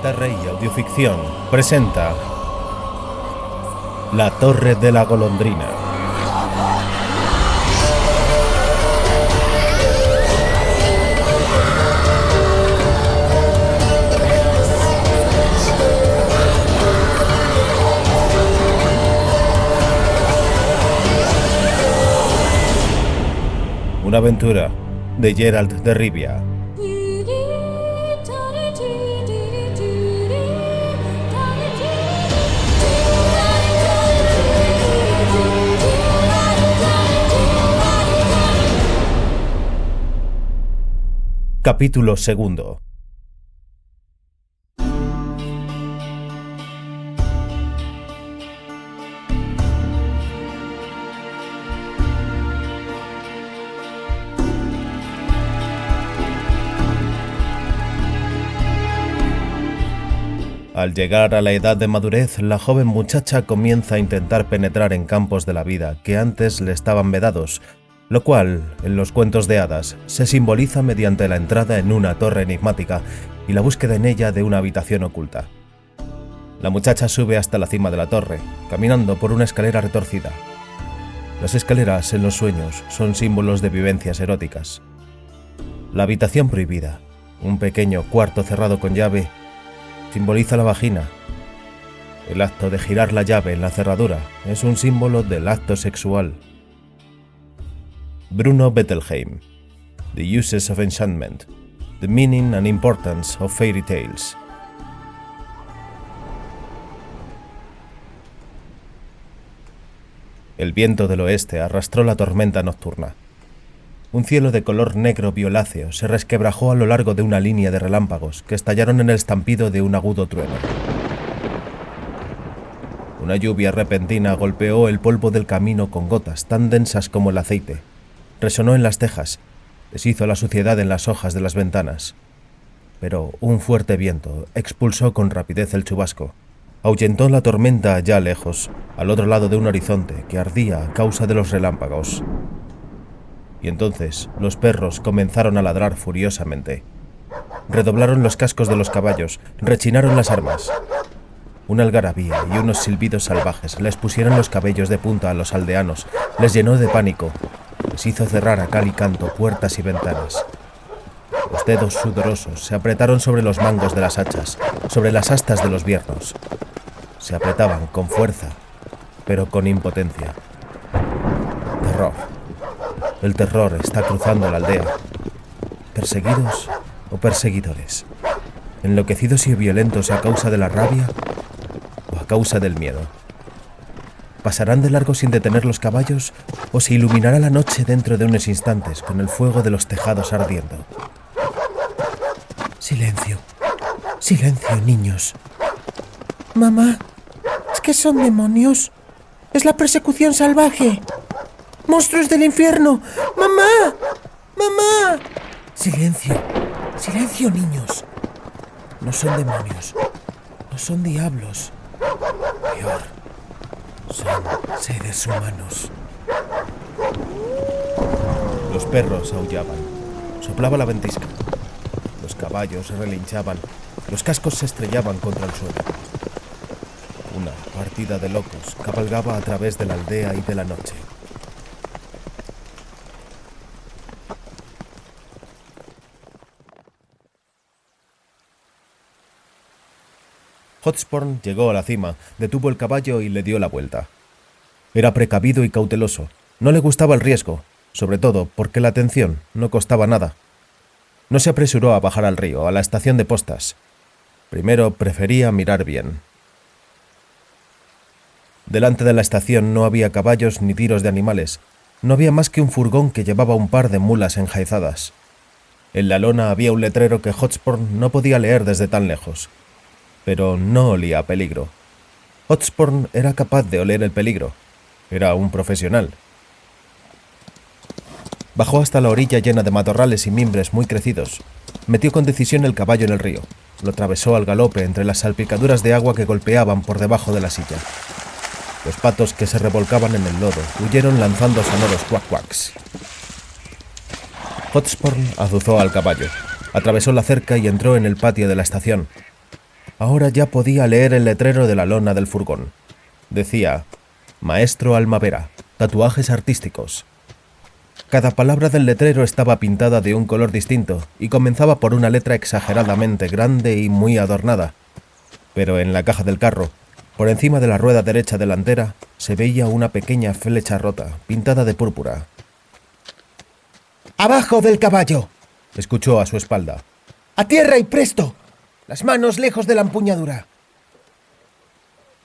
Monterrey Audioficción presenta La Torre de la Golondrina. Una aventura de Geralt de Rivia. Capítulo segundo. Al llegar a la edad de madurez, la joven muchacha comienza a intentar penetrar en campos de la vida que antes le estaban vedados, lo cual, en los cuentos de hadas, se simboliza mediante la entrada en una torre enigmática y la búsqueda en ella de una habitación oculta. La muchacha sube hasta la cima de la torre, caminando por una escalera retorcida. Las escaleras en los sueños son símbolos de vivencias eróticas. La habitación prohibida, un pequeño cuarto cerrado con llave, simboliza la vagina. El acto de girar la llave en la cerradura es un símbolo del acto sexual. Bruno Bettelheim. The Uses of Enchantment. The Meaning and Importance of Fairy Tales. El viento del oeste arrastró la tormenta nocturna. Un cielo de color negro violáceo se resquebrajó a lo largo de una línea de relámpagos que estallaron en el estampido de un agudo trueno. Una lluvia repentina golpeó el polvo del camino con gotas tan densas como el aceite. Resonó en las tejas, deshizo la suciedad en las hojas de las ventanas. Pero un fuerte viento expulsó con rapidez el chubasco. Ahuyentó la tormenta allá lejos, al otro lado de un horizonte que ardía a causa de los relámpagos. Y entonces los perros comenzaron a ladrar furiosamente. Redoblaron los cascos de los caballos, rechinaron las armas. Una algarabía y unos silbidos salvajes les pusieron los cabellos de punta a los aldeanos, les llenó de pánico. Les hizo cerrar a cal y canto puertas y ventanas. Los dedos sudorosos se apretaron sobre los mangos de las hachas, sobre las astas de los biernos. Se apretaban con fuerza, pero con impotencia. Terror. El terror está cruzando la aldea. ¿Perseguidos o perseguidores? ¿Enloquecidos y violentos a causa de la rabia o a causa del miedo? ¿Pasarán de largo sin detener los caballos o se iluminará la noche dentro de unos instantes con el fuego de los tejados ardiendo? Silencio, silencio, niños. Mamá, ¿es que son demonios? ¡Es la persecución salvaje! ¡Monstruos del infierno! ¡Mamá! ¡Mamá! Silencio, silencio, niños. No son demonios, no son diablos. Peor, son seres humanos. Los perros aullaban, soplaba la ventisca. Los caballos relinchaban, los cascos se estrellaban contra el suelo. Una partida de locos cabalgaba a través de la aldea y de la noche. Hotspur llegó a la cima, detuvo el caballo y le dio la vuelta. Era precavido y cauteloso. No le gustaba el riesgo, sobre todo porque la atención no costaba nada. No se apresuró a bajar al río, a la estación de postas. Primero prefería mirar bien. Delante de la estación no había caballos ni tiros de animales. No había más que un furgón que llevaba un par de mulas enjaizadas. En la lona había un letrero que Hotspur no podía leer desde tan lejos. Pero no olía a peligro. Hotspur era capaz de oler el peligro. Era un profesional. Bajó hasta la orilla llena de matorrales y mimbres muy crecidos. Metió con decisión el caballo en el río. Lo atravesó al galope entre las salpicaduras de agua que golpeaban por debajo de la silla. Los patos que se revolcaban en el lodo huyeron lanzando sonoros cuac-cuacs. Hotspur azuzó al caballo, atravesó la cerca y entró en el patio de la estación. Ahora ya podía leer el letrero de la lona del furgón. Decía: Maestro Almavera, tatuajes artísticos. Cada palabra del letrero estaba pintada de un color distinto y comenzaba por una letra exageradamente grande y muy adornada. Pero en la caja del carro, por encima de la rueda derecha delantera, se veía una pequeña flecha rota, pintada de púrpura. ¡Abajo del caballo!, escuchó a su espalda. ¡A tierra y presto! ¡Las manos lejos de la empuñadura!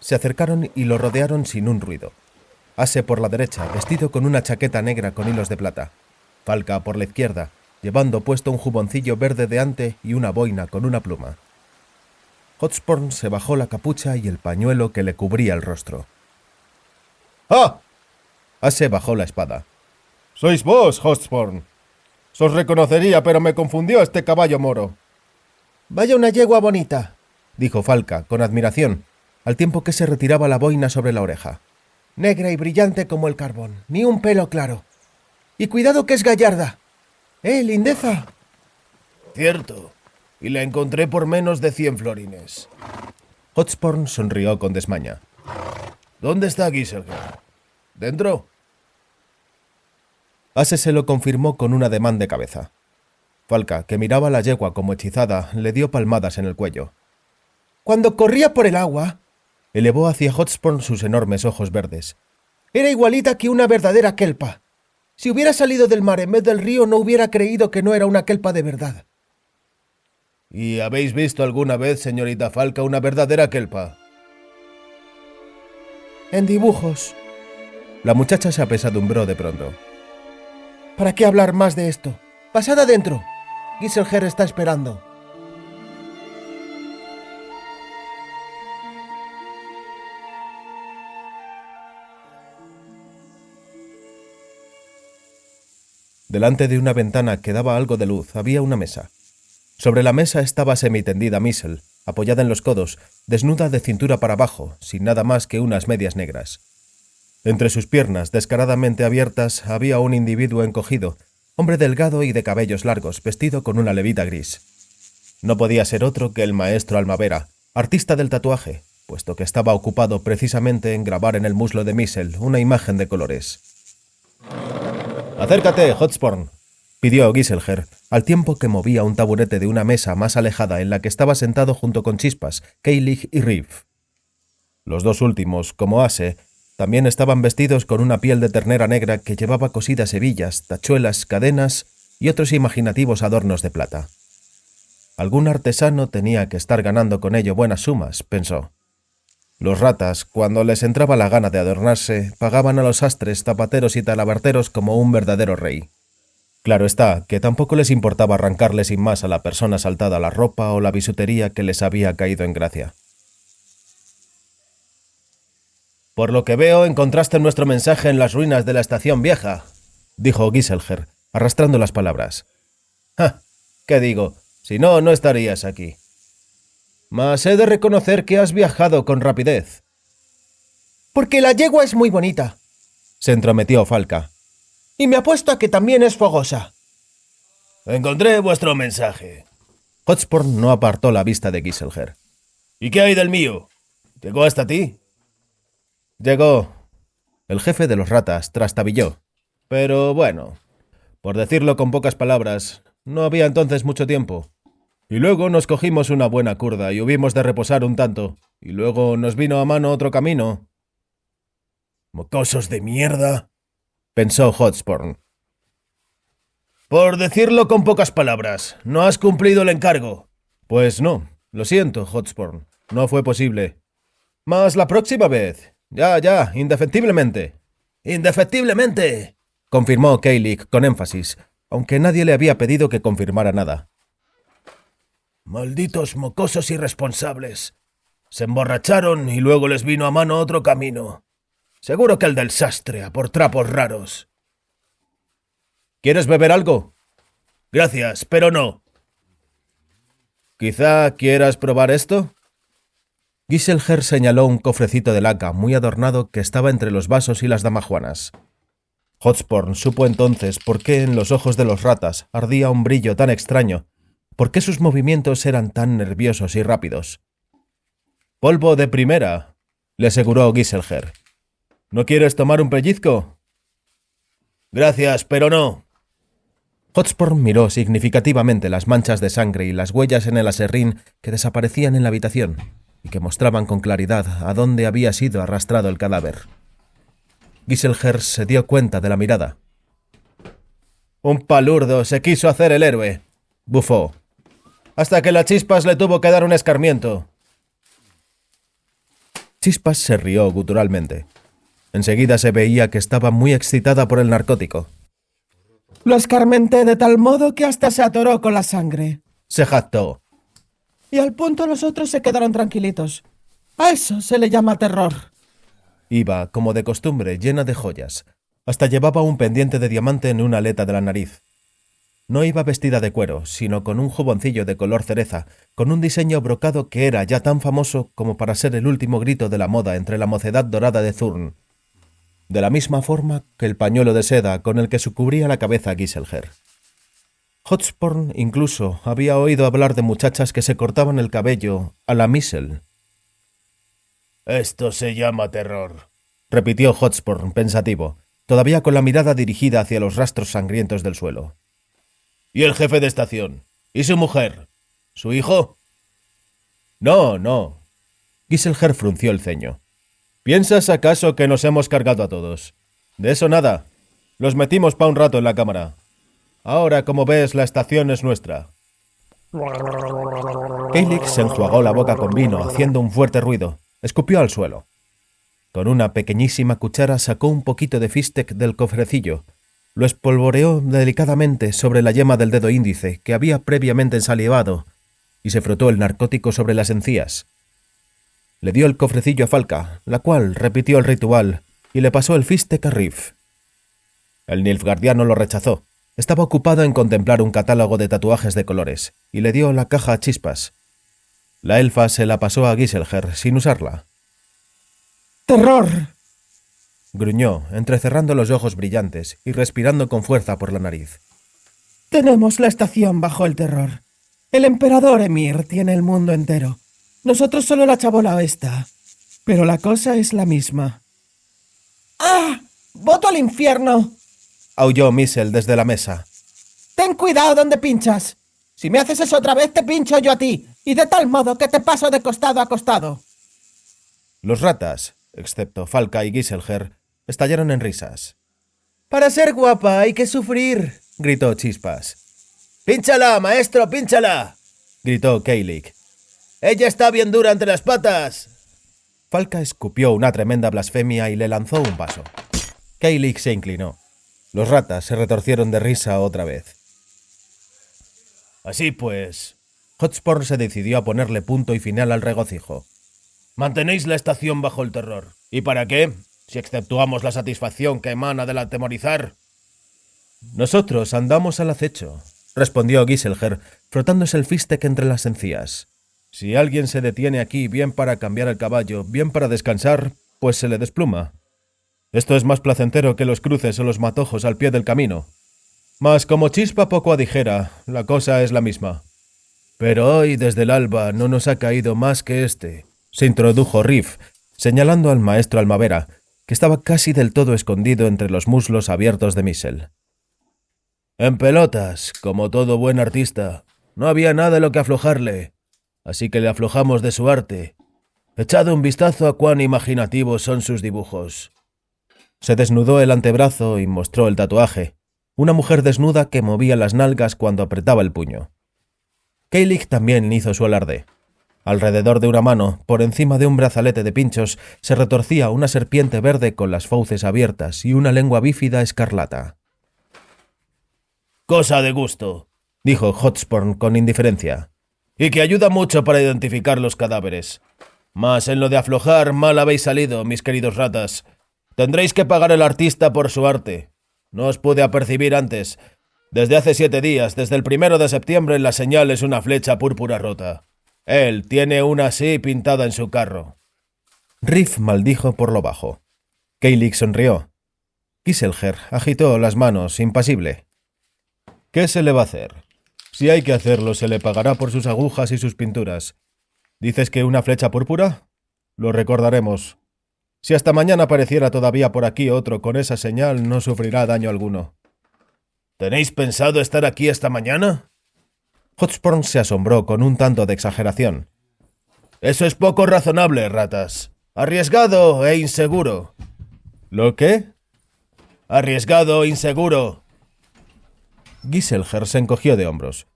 Se acercaron y lo rodearon sin un ruido. Ase por la derecha, vestido con una chaqueta negra con hilos de plata. Falca por la izquierda, llevando puesto un juboncillo verde de ante y una boina con una pluma. Hotspur se bajó la capucha y el pañuelo que le cubría el rostro. ¡Ah! Ase bajó la espada. «Sois vos, Hotspur. Os reconocería, pero me confundió este caballo moro». «Vaya una yegua bonita», dijo Falca, con admiración, al tiempo que se retiraba la boina sobre la oreja. «Negra y brillante como el carbón, ni un pelo claro. Y cuidado que es gallarda. Lindeza». «Cierto, y la encontré por menos de 100 florines». Hotspur sonrió con desmaña. «¿Dónde está Giselher? ¿Dentro?» Ase se lo confirmó con un ademán de cabeza. Falca, que miraba a la yegua como hechizada, le dio palmadas en el cuello. «Cuando corría por el agua», elevó hacia Hotspur sus enormes ojos verdes, «era igualita que una verdadera kelpa. Si hubiera salido del mar en vez del río, no hubiera creído que no era una kelpa de verdad». «¿Y habéis visto alguna vez, señorita Falca, una verdadera kelpa?» «En dibujos». La muchacha se apesadumbró de pronto. «¿Para qué hablar más de esto? Pasad adentro. Giselher está esperando». Delante de una ventana que daba algo de luz había una mesa. Sobre la mesa estaba semitendida Missel, apoyada en los codos, desnuda de cintura para abajo, sin nada más que unas medias negras. Entre sus piernas, descaradamente abiertas, había un individuo encogido, hombre delgado y de cabellos largos, vestido con una levita gris. No podía ser otro que el maestro Almavera, artista del tatuaje, puesto que estaba ocupado precisamente en grabar en el muslo de Missel una imagen de colores. «Acércate, Hotspur», pidió Giselher, al tiempo que movía un taburete de una mesa más alejada en la que estaba sentado junto con Chispas, Keilig y Riff. Los dos últimos, como Ase, también estaban vestidos con una piel de ternera negra que llevaba cosidas hebillas, tachuelas, cadenas y otros imaginativos adornos de plata. Algún artesano tenía que estar ganando con ello buenas sumas, pensó. Los ratas, cuando les entraba la gana de adornarse, pagaban a los sastres, zapateros y talabarteros como un verdadero rey. Claro está, que tampoco les importaba arrancarle sin más a la persona saltada la ropa o la bisutería que les había caído en gracia. «Por lo que veo, encontraste nuestro mensaje en las ruinas de la estación vieja», dijo Giselher, arrastrando las palabras. «Ja, ¿qué digo? Si no, no estarías aquí. Mas he de reconocer que has viajado con rapidez». «Porque la yegua es muy bonita», se entrometió Falca. «Y me apuesto a que también es fogosa». «Encontré vuestro mensaje». Hotspur no apartó la vista de Giselher. «¿Y qué hay del mío? ¿Llegó hasta ti?» «Llegó». El jefe de los ratas trastabilló. «Pero bueno, por decirlo con pocas palabras, no había entonces mucho tiempo. Y luego nos cogimos una buena curda y hubimos de reposar un tanto. Y luego nos vino a mano otro camino». «Mocosos de mierda», pensó Hotspur. «Por decirlo con pocas palabras, no has cumplido el encargo». «Pues no, lo siento, Hotspur. No fue posible. Mas la próxima vez. Ya, indefectiblemente». «Indefectiblemente», confirmó Keilig con énfasis, aunque nadie le había pedido que confirmara nada. «Malditos mocosos irresponsables. Se emborracharon y luego les vino a mano otro camino. Seguro que el del sastre, a por trapos raros». «¿Quieres beber algo?» «Gracias, pero no». «¿Quizá quieras probar esto?» Giselher señaló un cofrecito de laca muy adornado que estaba entre los vasos y las damajuanas. Hotspur supo entonces por qué en los ojos de los ratas ardía un brillo tan extraño, por qué sus movimientos eran tan nerviosos y rápidos. Polvo de primera, le aseguró Giselher. ¿No quieres tomar un pellizco? Gracias, pero no. Hotspur miró significativamente las manchas de sangre y las huellas en el aserrín que desaparecían en la habitación y que mostraban con claridad a dónde había sido arrastrado el cadáver. Giselher se dio cuenta de la mirada. Un palurdo se quiso hacer el héroe, bufó, hasta que la Chispas le tuvo que dar un escarmiento. Chispas se rió guturalmente. Enseguida se veía que estaba muy excitada por el narcótico. Lo escarmenté de tal modo que hasta se atoró con la sangre. Se jactó. Y al punto los otros se quedaron tranquilitos. A eso se le llama terror. Iba, como de costumbre, llena de joyas. Hasta llevaba un pendiente de diamante en una aleta de la nariz. No iba vestida de cuero, sino con un juboncillo de color cereza, con un diseño brocado que era ya tan famoso como para ser el último grito de la moda entre la mocedad dorada de Thurn. De la misma forma que el pañuelo de seda con el que se cubría la cabeza Giselher. Hotspur incluso había oído hablar de muchachas que se cortaban el cabello a la Missel. Esto se llama terror, repitió Hotspur pensativo, todavía con la mirada dirigida hacia los rastros sangrientos del suelo. ¿Y el jefe de estación? ¿Y su mujer? ¿Su hijo? No. Giselher frunció el ceño. ¿Piensas acaso que nos hemos cargado a todos? De eso nada. Los metimos pa' un rato en la cámara. Ahora, como ves, la estación es nuestra. Keilig se enjuagó la boca con vino, haciendo un fuerte ruido. Escupió al suelo. Con una pequeñísima cuchara sacó un poquito de fístec del cofrecillo. Lo espolvoreó delicadamente sobre la yema del dedo índice, que había previamente ensalivado, y se frotó el narcótico sobre las encías. Le dio el cofrecillo a Falca, la cual repitió el ritual, y le pasó el fístec a Riff. El nilfgaardiano lo rechazó. Estaba ocupado en contemplar un catálogo de tatuajes de colores, y le dio la caja a Chispas. La elfa se la pasó a Giselher sin usarla. ¡Terror!, gruñó, entrecerrando los ojos brillantes y respirando con fuerza por la nariz. Tenemos la estación bajo el terror. El emperador Emir tiene el mundo entero. Nosotros solo la chabola esta. Pero la cosa es la misma. ¡Ah! ¡Voto al infierno!, aulló Missel desde la mesa. ¡Ten cuidado donde pinchas! Si me haces eso otra vez, te pincho yo a ti, y de tal modo que te paso de costado a costado. Los ratas, excepto Falca y Giselher, estallaron en risas. Para ser guapa hay que sufrir, gritó Chispas. ¡Pínchala, maestro, pínchala!, gritó Keilig. ¡Ella está bien dura entre las patas! Falca escupió una tremenda blasfemia y le lanzó un vaso. Keilig se inclinó. Los ratas se retorcieron de risa otra vez. Así pues, Hotspur se decidió a ponerle punto y final al regocijo. Mantenéis la estación bajo el terror. ¿Y para qué? Si exceptuamos la satisfacción que emana del atemorizar. Nosotros andamos al acecho, respondió Giselher, frotándose el fístec entre las encías. Si alguien se detiene aquí bien para cambiar el caballo, bien para descansar, pues se le despluma. Esto es más placentero que los cruces o los matojos al pie del camino. Mas como chispa poco adijera, la cosa es la misma. Pero hoy desde el alba no nos ha caído más que este, se introdujo Riff, señalando al maestro Almavera, que estaba casi del todo escondido entre los muslos abiertos de Missel. En pelotas, como todo buen artista, no había nada en lo que aflojarle, así que le aflojamos de su arte. Echad un vistazo a cuán imaginativos son sus dibujos. Se desnudó el antebrazo y mostró el tatuaje, una mujer desnuda que movía las nalgas cuando apretaba el puño. Keilig también hizo su alarde. Alrededor de una mano, por encima de un brazalete de pinchos, se retorcía una serpiente verde con las fauces abiertas y una lengua bífida escarlata. «Cosa de gusto», dijo Hotspur con indiferencia. «Y que ayuda mucho para identificar los cadáveres. Mas en lo de aflojar mal habéis salido, mis queridos ratas. Tendréis que pagar al artista por su arte. No os pude apercibir antes. Desde hace 7 días, desde el 1 de septiembre, la señal es una flecha púrpura rota. Él tiene una así pintada en su carro». Riff maldijo por lo bajo. Keilig sonrió. Giselher agitó las manos, impasible. ¿Qué se le va a hacer? Si hay que hacerlo, se le pagará por sus agujas y sus pinturas. ¿Dices que una flecha púrpura? Lo recordaremos. Si hasta mañana apareciera todavía por aquí otro con esa señal, no sufrirá daño alguno. ¿Tenéis pensado estar aquí hasta mañana? Hotspur se asombró con un tanto de exageración. Eso es poco razonable, ratas. Arriesgado e inseguro. ¿Lo qué? Arriesgado e inseguro. Giselher se encogió de hombros.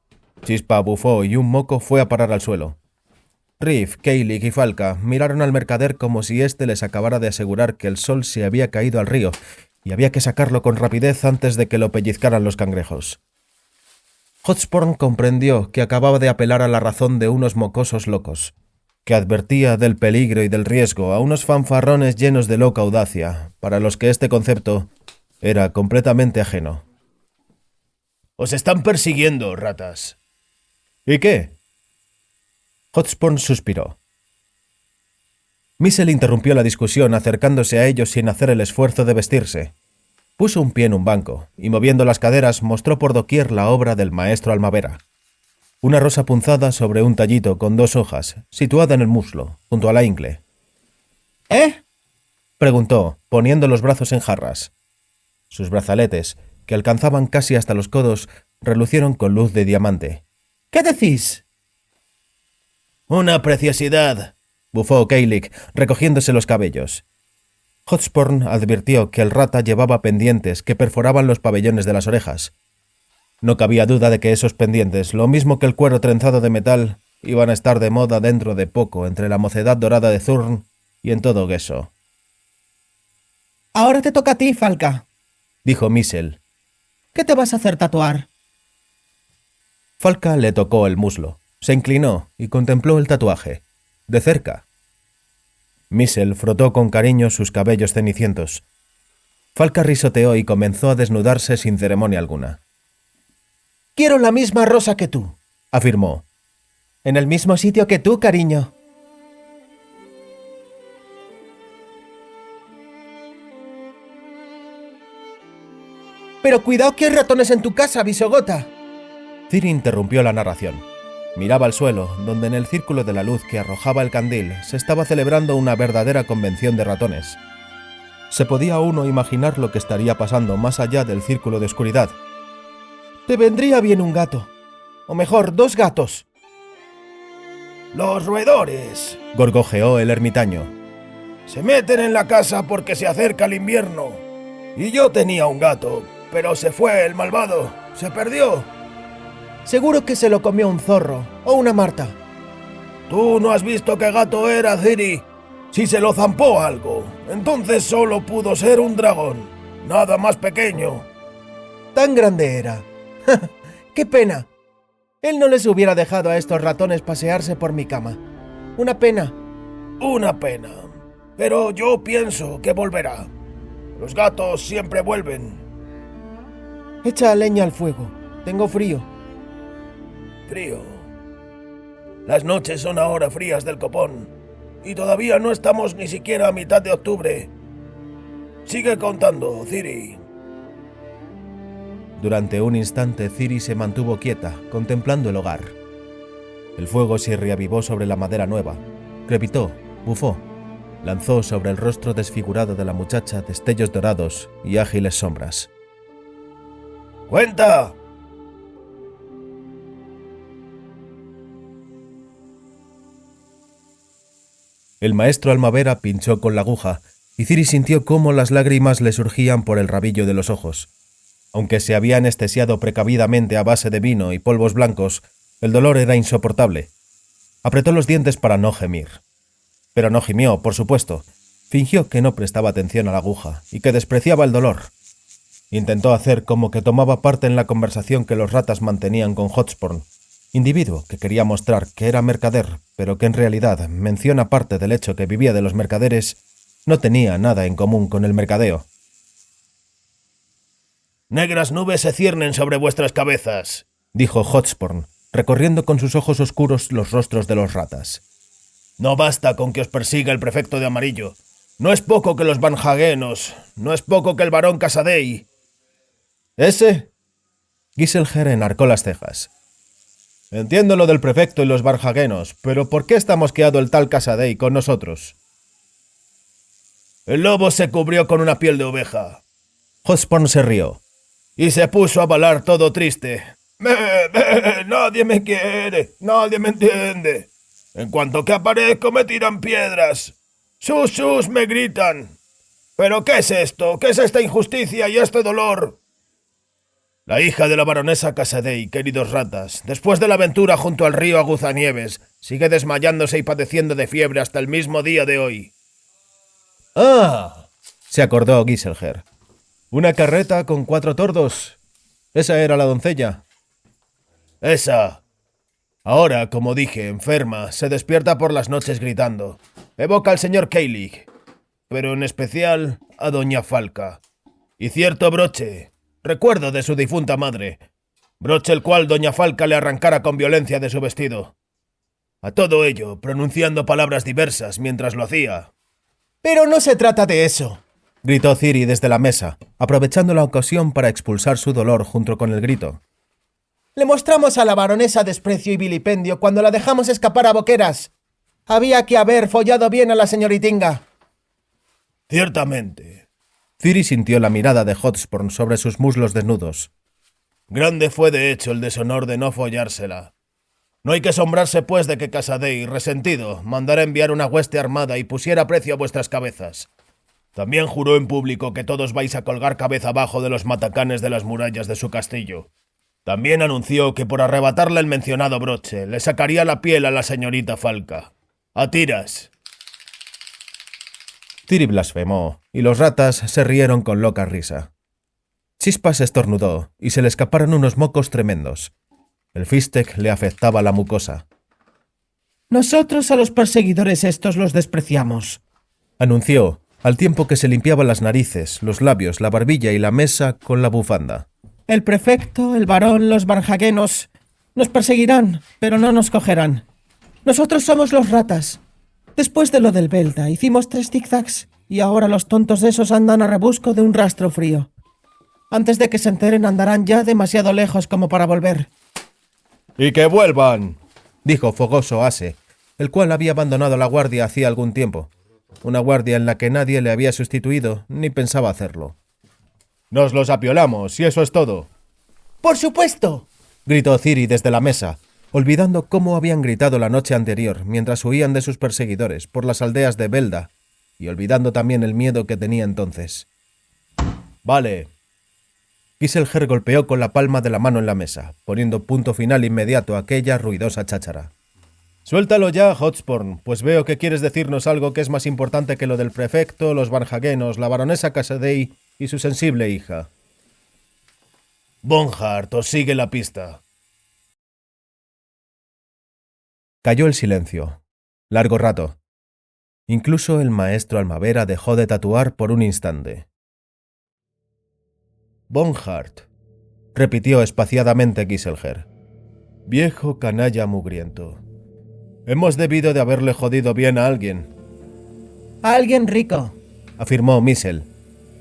Chispa bufó y un moco fue a parar al suelo. Riff, Keilig y Falca miraron al mercader como si éste les acabara de asegurar que el sol se había caído al río y había que sacarlo con rapidez antes de que lo pellizcaran los cangrejos. Hotspur comprendió que acababa de apelar a la razón de unos mocosos locos, que advertía del peligro y del riesgo a unos fanfarrones llenos de loca audacia, para los que este concepto era completamente ajeno. Os están persiguiendo, ratas. ¿Y qué? Hotspur suspiró. Missel interrumpió la discusión acercándose a ellos sin hacer el esfuerzo de vestirse. Puso un pie en un banco y, moviendo las caderas, mostró por doquier la obra del maestro Almavera. Una rosa punzada sobre un tallito con 2 hojas, situada en el muslo, junto a la ingle. ¿Eh? Preguntó, poniendo los brazos en jarras. Sus brazaletes, que alcanzaban casi hasta los codos, relucieron con luz de diamante. ¿Qué decís? Una preciosidad, bufó Keilig, recogiéndose los cabellos. Hotspur advirtió que el rata llevaba pendientes que perforaban los pabellones de las orejas. No cabía duda de que esos pendientes, lo mismo que el cuero trenzado de metal, iban a estar de moda dentro de poco entre la mocedad dorada de Thurn y en todo Gueso. Ahora te toca a ti, Falca, dijo Missel. ¿Qué te vas a hacer tatuar? Falca le tocó el muslo, se inclinó y contempló el tatuaje, de cerca. Missel frotó con cariño sus cabellos cenicientos. Falca risoteó y comenzó a desnudarse sin ceremonia alguna. Quiero la misma rosa que tú, afirmó. En el mismo sitio que tú, cariño. Pero cuidado que hay ratones en tu casa, bisogota. Ciri interrumpió la narración. Miraba al suelo, donde en el círculo de la luz que arrojaba el candil se estaba celebrando una verdadera convención de ratones. Se podía uno imaginar lo que estaría pasando más allá del círculo de oscuridad. Te vendría bien un gato. O mejor, 2 gatos. Los roedores, gorgojeó el ermitaño. Se meten en la casa porque se acerca el invierno. Y yo tenía un gato, pero se fue el malvado. Se perdió. Seguro que se lo comió un zorro o una marta. Tú no has visto qué gato era, Ciri. Si se lo zampó algo, entonces solo pudo ser un dragón. Nada más pequeño. Tan grande era. ¡Qué pena! Él no les hubiera dejado a estos ratones pasearse por mi cama. Una pena. Una pena. Pero yo pienso que volverá. Los gatos siempre vuelven. Echa leña al fuego. Tengo frío. Frío. Las noches son ahora frías del copón. Y todavía no estamos ni siquiera a mitad de octubre. Sigue contando, Ciri. Durante un instante Ciri se mantuvo quieta, contemplando el hogar. El fuego se reavivó sobre la madera nueva, crepitó, bufó, lanzó sobre el rostro desfigurado de la muchacha destellos dorados y ágiles sombras. ¡Cuenta! El maestro Almavera pinchó con la aguja y Ciri sintió cómo las lágrimas le surgían por el rabillo de los ojos. Aunque se había anestesiado precavidamente a base de vino y polvos blancos, el dolor era insoportable. Apretó los dientes para no gemir. Pero no gimió, por supuesto. Fingió que no prestaba atención a la aguja y que despreciaba el dolor. Intentó hacer como que tomaba parte en la conversación que los ratas mantenían con Hotspur, individuo que quería mostrar que era mercader, pero que en realidad, mención aparte del hecho que vivía de los mercaderes, no tenía nada en común con el mercadeo. «Negras nubes se ciernen sobre vuestras cabezas», dijo Hotspur, recorriendo con sus ojos oscuros los rostros de los ratas. «No basta con que os persiga el prefecto de amarillo. No es poco que los banjaguenos, no es poco que el barón Casadei». ¿Ese? Giselher enarcó las cejas. Entiendo lo del prefecto y los barjaguenos, pero ¿por qué está mosqueado el tal Casadei con nosotros? El lobo se cubrió con una piel de oveja. Hotspur se rió. Y se puso a balar todo triste. Nadie me quiere, nadie me entiende. En cuanto que aparezco me tiran piedras. Sus, me gritan. ¿Pero qué es esto? ¿Qué es esta injusticia y este dolor? La hija de la baronesa Casadei, queridos ratas, después de la aventura junto al río Aguzanieves, sigue desmayándose y padeciendo de fiebre hasta el mismo día de hoy. ¡Ah! Se acordó Giselher. Una carreta con 4 tordos. Esa era la doncella. Esa. Ahora, como dije, enferma, se despierta por las noches gritando. Evoca al señor Keilig, pero en especial a doña Falca. Y cierto broche, recuerdo de su difunta madre, broche el cual doña Falca le arrancara con violencia de su vestido. A todo ello, pronunciando palabras diversas mientras lo hacía. Pero no se trata de eso, gritó Ciri desde la mesa, aprovechando la ocasión para expulsar su dolor junto con el grito. Le mostramos a la baronesa desprecio y vilipendio cuando la dejamos escapar a boqueras. Había que haber follado bien a la señoritinga. Ciertamente. Ciri sintió la mirada de Hotspur sobre sus muslos desnudos. Grande fue de hecho el deshonor de no follársela. No hay que asombrarse pues de que Casadei, resentido, mandara enviar una hueste armada y pusiera precio a vuestras cabezas. También juró en público que todos vais a colgar cabeza abajo de los matacanes de las murallas de su castillo. También anunció que por arrebatarle el mencionado broche le sacaría la piel a la señorita Falca. ¡A tiras! Ciri blasfemó, y los ratas se rieron con loca risa. Chispas estornudó, y se le escaparon unos mocos tremendos. El fistec le afectaba la mucosa. Nosotros a los perseguidores estos los despreciamos, anunció, al tiempo que se limpiaba las narices, los labios, la barbilla y la mesa con la bufanda. El prefecto, el barón, los barjaguenos nos perseguirán, pero no nos cogerán. Nosotros somos los ratas. Después de lo del Belda, hicimos 3 zigzags y ahora los tontos esos andan a rebusco de un rastro frío. Antes de que se enteren andarán ya demasiado lejos como para volver. ¡Y que vuelvan!, dijo fogoso Ase, el cual había abandonado la guardia hacía algún tiempo. Una guardia en la que nadie le había sustituido ni pensaba hacerlo. Nos los apiolamos, y eso es todo. ¡Por supuesto!, gritó Ciri desde la mesa, olvidando cómo habían gritado la noche anterior mientras huían de sus perseguidores por las aldeas de Belda, y olvidando también el miedo que tenía entonces. Vale. Giselher golpeó con la palma de la mano en la mesa, poniendo punto final inmediato a aquella ruidosa cháchara. Suéltalo ya, Hotspur, pues veo que quieres decirnos algo que es más importante que lo del prefecto, los barjaguenos, la baronesa Casadei y su sensible hija. Bonhart os sigue la pista. Cayó el silencio. Largo rato. Incluso el maestro Almavera dejó de tatuar por un instante. Bonhart, repitió espaciadamente Giselher. Viejo canalla mugriento. Hemos debido de haberle jodido bien a alguien. A alguien rico, afirmó Missel.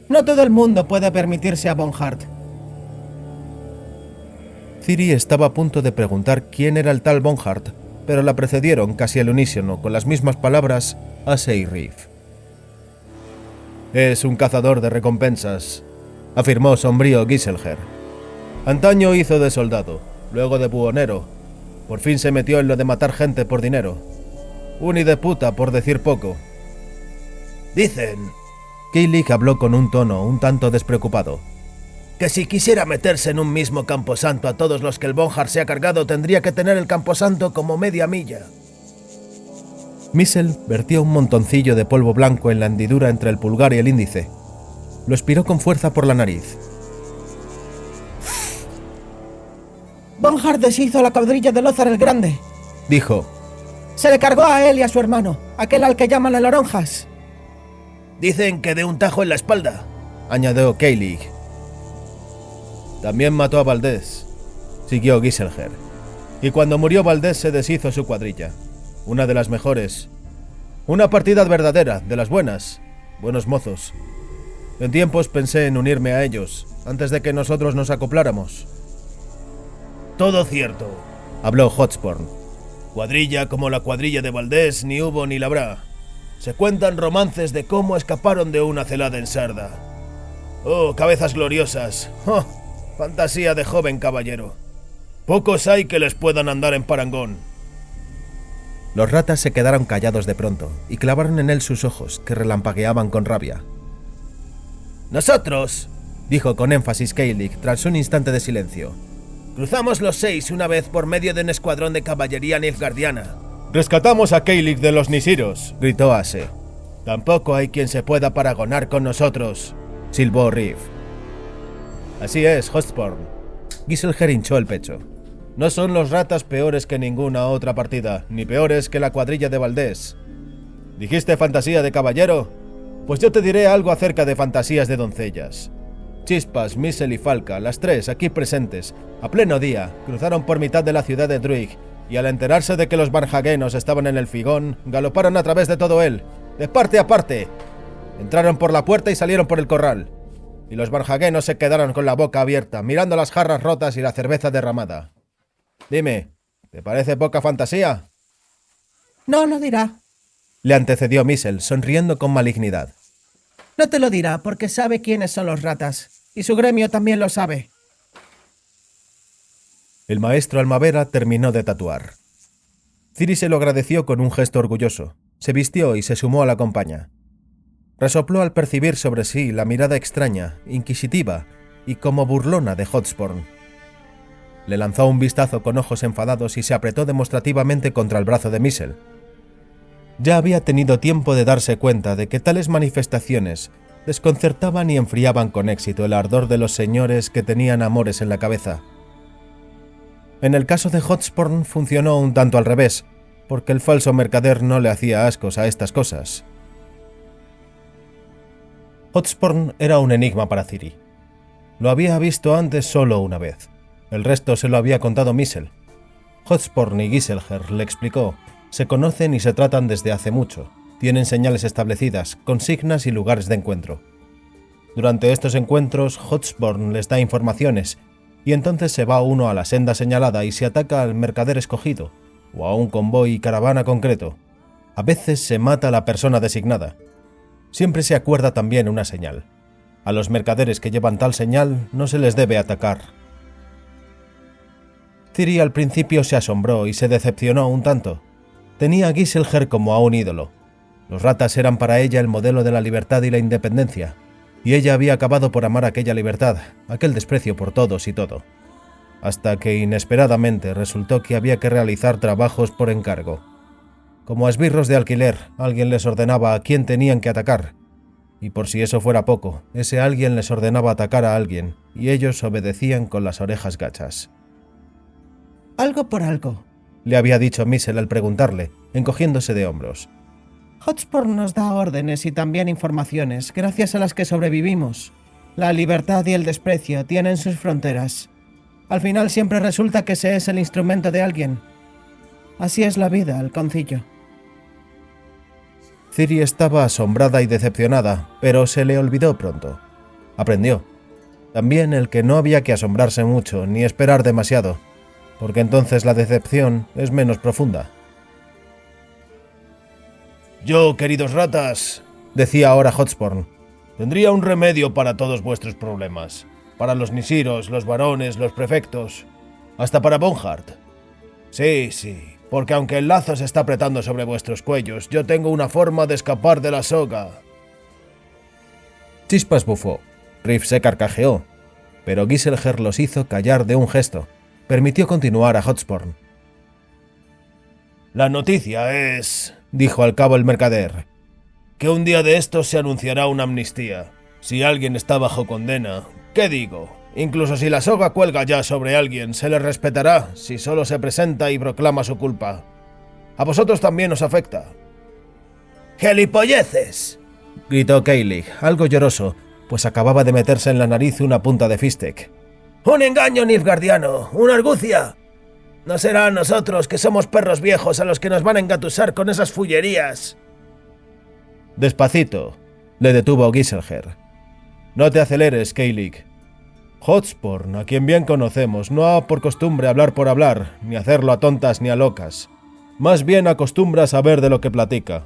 No todo el mundo puede permitirse a Bonhart. Ciri estaba a punto de preguntar quién era el tal Bonhart, pero la precedieron casi al unísono con las mismas palabras Ase y Riff. Es un cazador de recompensas, afirmó sombrío Giselher. Antaño hizo de soldado, luego de buhonero. Por fin se metió en lo de matar gente por dinero. Un hideputa, por decir poco. Dicen, Keilig habló con un tono un tanto despreocupado, que si quisiera meterse en un mismo camposanto a todos los que el Bonhart se ha cargado, tendría que tener el camposanto como media milla. Missel vertió un montoncillo de polvo blanco en la hendidura entre el pulgar y el índice. Lo expiró con fuerza por la nariz. Bonhart deshizo la cuadrilla de Lothar el Grande, dijo. Se le cargó a él y a su hermano, aquel al que llaman el Oronjas. Dicen que de un tajo en la espalda, añadió Keilig. También mató a Valdés, siguió Giselher. Y cuando murió Valdés se deshizo su cuadrilla, una de las mejores. Una partida verdadera, de las buenas, buenos mozos. En tiempos pensé en unirme a ellos, antes de que nosotros nos acopláramos. Todo cierto, habló Hotspur. Cuadrilla como la cuadrilla de Valdés ni hubo ni la habrá. Se cuentan romances de cómo escaparon de una celada en Sarda. ¡Oh, cabezas gloriosas! ¡Oh, fantasía de joven caballero! Pocos hay que les puedan andar en parangón. Los ratas se quedaron callados de pronto y clavaron en él sus ojos, que relampagueaban con rabia. ¡Nosotros!, dijo con énfasis Keilig tras un instante de silencio. Cruzamos los 6 una vez por medio de un escuadrón de caballería nilfgaardiana. «Rescatamos a Keilig de los Nisiros», gritó Ase. «Tampoco hay quien se pueda paragonar con nosotros», silbó Riff. «Así es, Hotspur». Giselher hinchó el pecho. «No son los ratas peores que ninguna otra partida, ni peores que la cuadrilla de Valdés. ¿Dijiste fantasía de caballero? Pues yo te diré algo acerca de fantasías de doncellas. Chispas, Missel y Falca, las 3 aquí presentes, a pleno día, cruzaron por mitad de la ciudad de Druig, y al enterarse de que los barhagenos estaban en el figón, galoparon a través de todo él, de parte a parte. Entraron por la puerta y salieron por el corral, y los barhagenos se quedaron con la boca abierta, mirando las jarras rotas y la cerveza derramada. Dime, ¿te parece poca fantasía?» No lo dirá, le antecedió Missel, sonriendo con malignidad. No te lo dirá porque sabe quiénes son los ratas, y su gremio también lo sabe. El maestro Almavera terminó de tatuar. Ciri se lo agradeció con un gesto orgulloso, se vistió y se sumó a la compañía. Resopló al percibir sobre sí la mirada extraña, inquisitiva y como burlona de Hotspur. Le lanzó un vistazo con ojos enfadados y se apretó demostrativamente contra el brazo de Missel. Ya había tenido tiempo de darse cuenta de que tales manifestaciones desconcertaban y enfriaban con éxito el ardor de los señores que tenían amores en la cabeza. En el caso de Hotspur funcionó un tanto al revés, porque el falso mercader no le hacía ascos a estas cosas. Hotspur era un enigma para Ciri. Lo había visto antes solo una vez. El resto se lo había contado Missel. Hotspur y Giselher le explicó. Se conocen y se tratan desde hace mucho. Tienen señales establecidas, consignas y lugares de encuentro. Durante estos encuentros, Hotspur les da informaciones, y entonces se va uno a la senda señalada y se ataca al mercader escogido, o a un convoy y caravana concreto. A veces se mata a la persona designada. Siempre se acuerda también una señal. A los mercaderes que llevan tal señal no se les debe atacar. Ciri al principio se asombró y se decepcionó un tanto. Tenía a Giselher como a un ídolo. Los ratas eran para ella el modelo de la libertad y la independencia, y ella había acabado por amar aquella libertad, aquel desprecio por todos y todo. Hasta que inesperadamente resultó que había que realizar trabajos por encargo. Como a esbirros de alquiler, alguien les ordenaba a quién tenían que atacar, y por si eso fuera poco, ese alguien les ordenaba atacar a alguien, y ellos obedecían con las orejas gachas. Algo por algo, le había dicho Missel al preguntarle, encogiéndose de hombros. Hotspur nos da órdenes y también informaciones, gracias a las que sobrevivimos. La libertad y el desprecio tienen sus fronteras. Al final siempre resulta que ese es el instrumento de alguien. Así es la vida, al concilio. Ciri estaba asombrada y decepcionada, pero se le olvidó pronto. Aprendió. También el que no había que asombrarse mucho ni esperar demasiado, porque entonces la decepción es menos profunda. «Yo, queridos ratas», decía ahora Hotspur, «tendría un remedio para todos vuestros problemas. Para los Nisiros, los varones, los prefectos, hasta para Bonhart. Sí, porque aunque el lazo se está apretando sobre vuestros cuellos, yo tengo una forma de escapar de la soga». Chispas bufó, Riff se carcajeó, pero Giselher los hizo callar de un gesto. Permitió continuar a Hotspur. «La noticia es», dijo al cabo el mercader, «que un día de estos se anunciará una amnistía. Si alguien está bajo condena, ¿qué digo? Incluso si la soga cuelga ya sobre alguien, se le respetará si solo se presenta y proclama su culpa. A vosotros también os afecta». «¡Gelipolleces!», gritó Keilig, algo lloroso, pues acababa de meterse en la nariz una punta de Fistek. «Un engaño nilfgaardiano, una argucia. No será a nosotros, que somos perros viejos, a los que nos van a engatusar con esas fullerías». «Despacito», le detuvo Giselher. «No te aceleres, Keilig. Hotspur, a quien bien conocemos, no ha por costumbre hablar por hablar, ni hacerlo a tontas ni a locas. Más bien acostumbra a saber de lo que platica.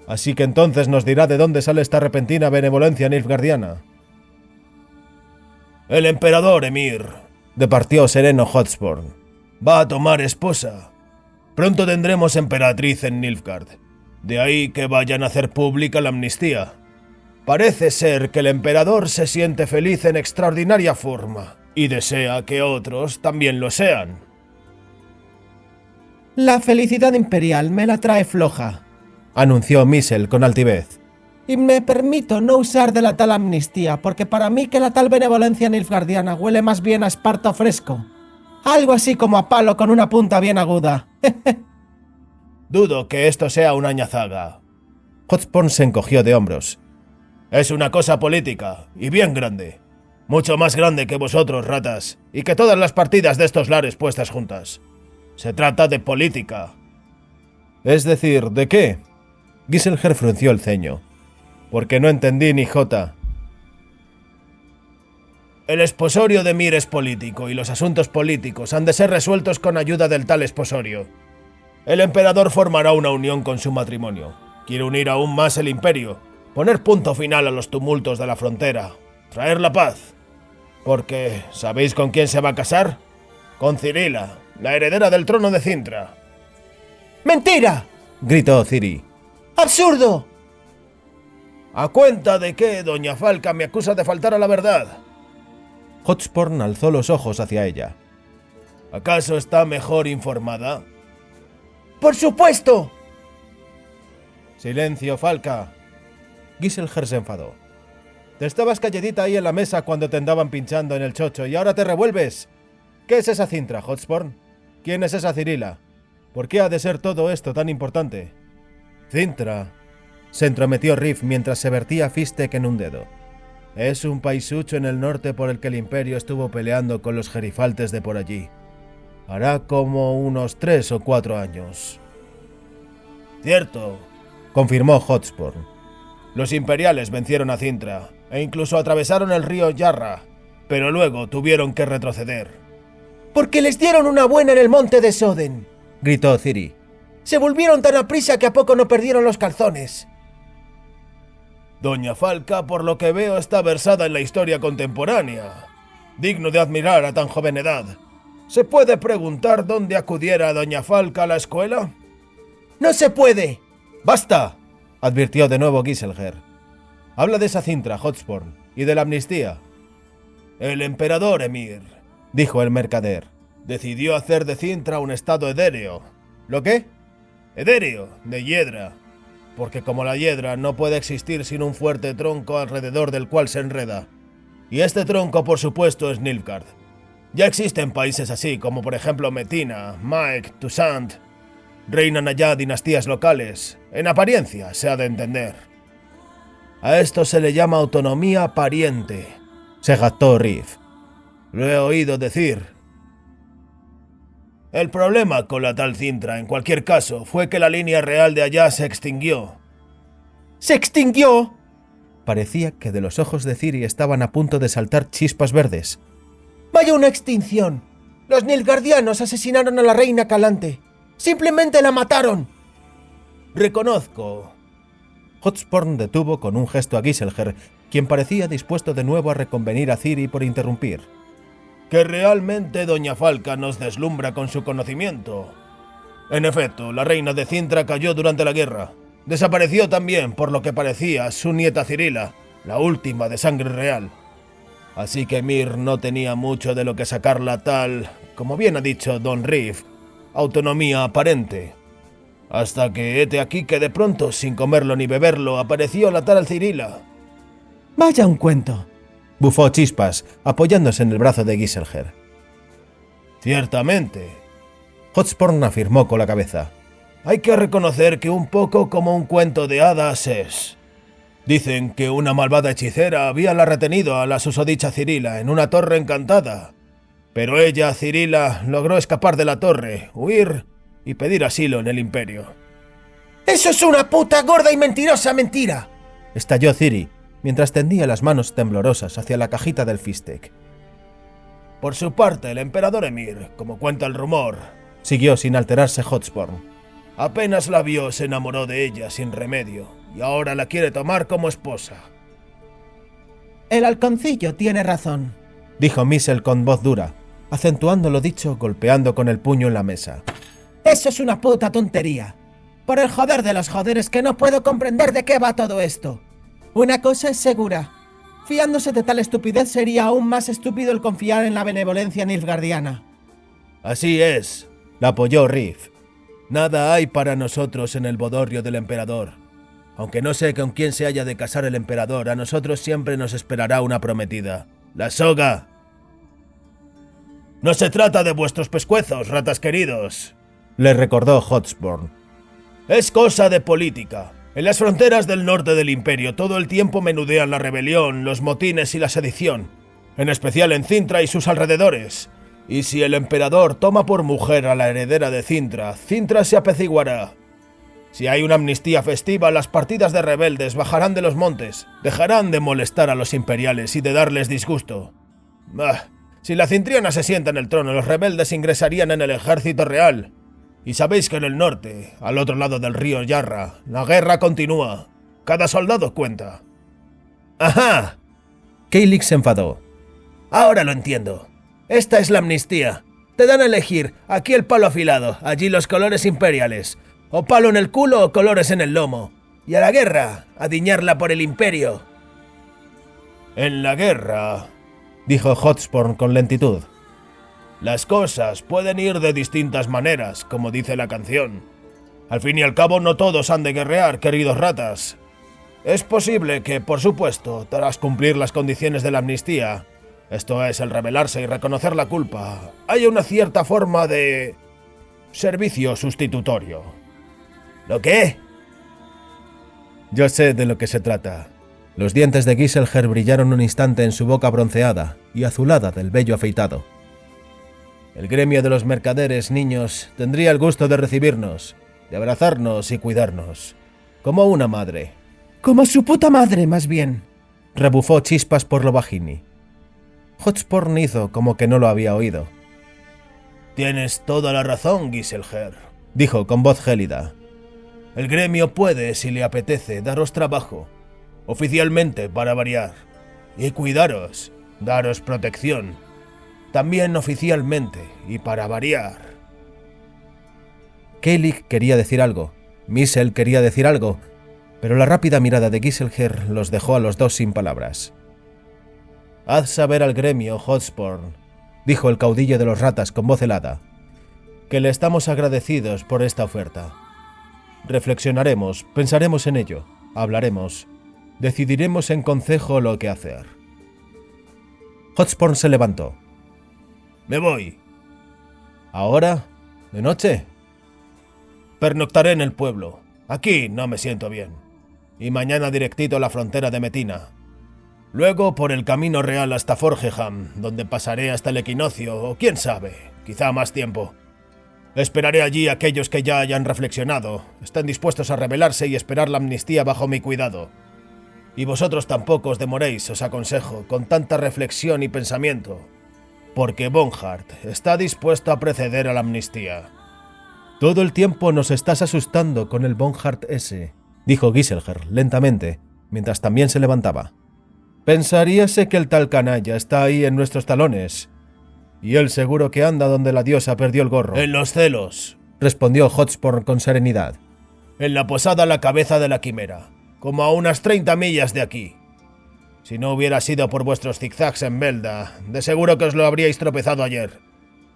Así que entonces nos dirá de dónde sale esta repentina benevolencia nilfgaardiana. El emperador Emhyr, departió sereno Hotspur, va a tomar esposa. Pronto tendremos emperatriz en Nilfgaard. De ahí que vayan a hacer pública la amnistía. Parece ser que el emperador se siente feliz en extraordinaria forma y desea que otros también lo sean. La felicidad imperial me la trae floja, anunció Missel con altivez. y me permito no usar de la tal amnistía, porque para mí que la tal benevolencia nilfgaardiana huele más bien a esparto fresco. Algo así como a palo con una punta bien aguda. Dudo que esto sea una ñazaga. Hotspur se encogió de hombros. Es una cosa política, y bien grande. Mucho más grande que vosotros, ratas, y que todas las partidas de estos lares puestas juntas. Se trata de política. Es decir, ¿de qué? Giselher frunció el ceño. Porque no entendí ni jota. El esposorio de Emhyr es político, y los asuntos políticos han de ser resueltos con ayuda del tal esposorio. El emperador formará una unión con su matrimonio. Quiere unir aún más el imperio, poner punto final a los tumultos de la frontera, traer la paz. Porque, ¿sabéis con quién se va a casar? Con Cirila, la heredera del trono de Cintra. ¡Mentira! Gritó Ciri. ¡Absurdo! ¿A cuenta de qué doña Falca me acusa de faltar a la verdad? Hotspur alzó los ojos hacia ella. ¿Acaso está mejor informada? ¡Por supuesto! Silencio, Falca. Giselher se enfadó. Te estabas calladita ahí en la mesa cuando te andaban pinchando en el chocho y ahora te revuelves. ¿Qué es esa Cintra, Hotspur? ¿Quién es esa Cirila? ¿Por qué ha de ser todo esto tan importante? Cintra, se entrometió Riff mientras se vertía Fistek en un dedo. Es un paisucho en el norte por el que el imperio estuvo peleando con los gerifaltes de por allí. Hará como unos 3 o 4 años. Cierto, confirmó Hotspur. Los imperiales vencieron a Cintra e incluso atravesaron el río Yarra, pero luego tuvieron que retroceder. Porque les dieron una buena en el monte de Soden, gritó Ciri. Se volvieron tan aprisa que a poco no perdieron los calzones. Doña Falca, por lo que veo, está versada en la historia contemporánea. Digno de admirar a tan joven edad. ¿Se puede preguntar dónde acudiera Doña Falca a la escuela? ¡No se puede! ¡Basta!, advirtió de nuevo Giselher. Habla de esa Cintra, Hotspur, y de la amnistía. El emperador Emhyr, dijo el mercader, decidió hacer de Cintra un estado edéreo. ¿Lo qué? Edéreo, de hiedra. Porque como la hiedra no puede existir sin un fuerte tronco alrededor del cual se enreda. Y este tronco, por supuesto, es Nilfgaard. Ya existen países así, como por ejemplo Metina, Maek, Toussaint. Reinan allá dinastías locales. En apariencia, se ha de entender. A esto se le llama autonomía pariente, se jactó Riff. Lo he oído decir. El problema con la tal Cintra, en cualquier caso, fue que la línea real de allá se extinguió. ¿Se extinguió? Parecía que de los ojos de Ciri estaban a punto de saltar chispas verdes. ¡Vaya una extinción! Los nilfgaardianos asesinaron a la reina Calante. ¡Simplemente la mataron! Reconozco. Hotspur detuvo con un gesto a Giselher, quien parecía dispuesto de nuevo a reconvenir a Ciri por interrumpir. Que realmente Doña Falca nos deslumbra con su conocimiento. En efecto, la reina de Cintra cayó durante la guerra. Desapareció también, por lo que parecía, su nieta Cirila, la última de sangre real. Así que Emhyr no tenía mucho de lo que sacar la tal, como bien ha dicho Don Riff, autonomía aparente. Hasta que hete aquí que de pronto, sin comerlo ni beberlo, apareció la tal Cirila. Vaya un cuento, bufó Chispas, apoyándose en el brazo de Giselher. Ciertamente, Hotspur afirmó con la cabeza. Hay que reconocer que un poco como un cuento de hadas es. Dicen que una malvada hechicera habíala retenido a la susodicha Cirila en una torre encantada. Pero ella, Cirila, logró escapar de la torre, huir y pedir asilo en el imperio. ¡Eso es una puta gorda y mentirosa mentira!, estalló Ciri, mientras tendía las manos temblorosas hacia la cajita del Fistek. Por su parte, el emperador Emhyr, como cuenta el rumor, siguió sin alterarse Hotspur, Apenas la vio, se enamoró de ella sin remedio, y ahora la quiere tomar como esposa. El halconcillo tiene razón, dijo Missel con voz dura, acentuando lo dicho golpeando con el puño en la mesa. Eso es una puta tontería. Por el joder de los joderes que no puedo comprender de qué va todo esto. Una cosa es segura. Fiándose de tal estupidez sería aún más estúpido el confiar en la benevolencia nilfgaardiana. Así es, la apoyó Riff. Nada hay para nosotros en el bodorrio del emperador. Aunque no sé con quién se haya de casar el emperador, a nosotros siempre nos esperará una prometida. ¡La soga! No se trata de vuestros pescuezos, ratas queridos, le recordó Hotspur. Es cosa de política. En las fronteras del norte del imperio todo el tiempo menudean la rebelión, los motines y la sedición, en especial en Cintra y sus alrededores. Y si el emperador toma por mujer a la heredera de Cintra, Cintra se apaciguará. Si hay una amnistía festiva, las partidas de rebeldes bajarán de los montes, dejarán de molestar a los imperiales y de darles disgusto. Si la cintriana se sienta en el trono, los rebeldes ingresarían en el ejército real. Y sabéis que en el norte, al otro lado del río Yarra, la guerra continúa. Cada soldado cuenta. ¡Ajá! Keilig se enfadó. Ahora lo entiendo. Esta es la amnistía. Te dan a elegir, aquí el palo afilado, allí los colores imperiales. O palo en el culo o colores en el lomo. Y a la guerra, a diñarla por el imperio. En la guerra, dijo Hotspur con lentitud, las cosas pueden ir de distintas maneras, como dice la canción. Al fin y al cabo no todos han de guerrear, queridos ratas. Es posible que, por supuesto, tras cumplir las condiciones de la amnistía, esto es, el rebelarse y reconocer la culpa, haya una cierta forma de servicio sustitutorio. ¿Lo qué? Yo sé de lo que se trata. Los dientes de Giselher brillaron un instante en su boca bronceada y azulada del vello afeitado. El gremio de los mercaderes, niños, tendría el gusto de recibirnos, de abrazarnos y cuidarnos, como una madre. Como su puta madre, más bien, rebufó Chispas por lo bajini. Hotspur hizo como que no lo había oído. Tienes toda la razón, Giselher, dijo con voz gélida. El gremio puede, si le apetece, daros trabajo, oficialmente para variar, y cuidaros, daros protección, también oficialmente y para variar. Keilig quería decir algo, Missel quería decir algo, pero la rápida mirada de Giselher los dejó a los dos sin palabras. Haz saber al gremio, Hotspur, dijo el caudillo de los ratas con voz helada, que le estamos agradecidos por esta oferta. Reflexionaremos, pensaremos en ello, hablaremos, decidiremos en consejo lo que hacer. Hotspur se levantó. Me voy. ¿Ahora? ¿De noche? Pernoctaré en el pueblo. Aquí no me siento bien. Y mañana directito a la frontera de Metina. Luego por el camino real hasta Forgeham, donde pasaré hasta el equinoccio, o quién sabe, quizá más tiempo. Esperaré allí a aquellos que ya hayan reflexionado, estén dispuestos a rebelarse y esperar la amnistía bajo mi cuidado. Y vosotros tampoco os demoréis, os aconsejo, con tanta reflexión y pensamiento, porque Bonhart está dispuesto a preceder a la amnistía. Todo el tiempo nos estás asustando con el Bonhart ese, dijo Giselher lentamente, mientras también se levantaba. Pensaríase que el tal canalla está ahí en nuestros talones, y él seguro que anda donde la diosa perdió el gorro. En los celos, respondió Hotspur con serenidad. En la posada La Cabeza de la Quimera, como a unas 30 millas de aquí. Si no hubiera sido por vuestros zigzags en Belda, de seguro que os lo habríais tropezado ayer.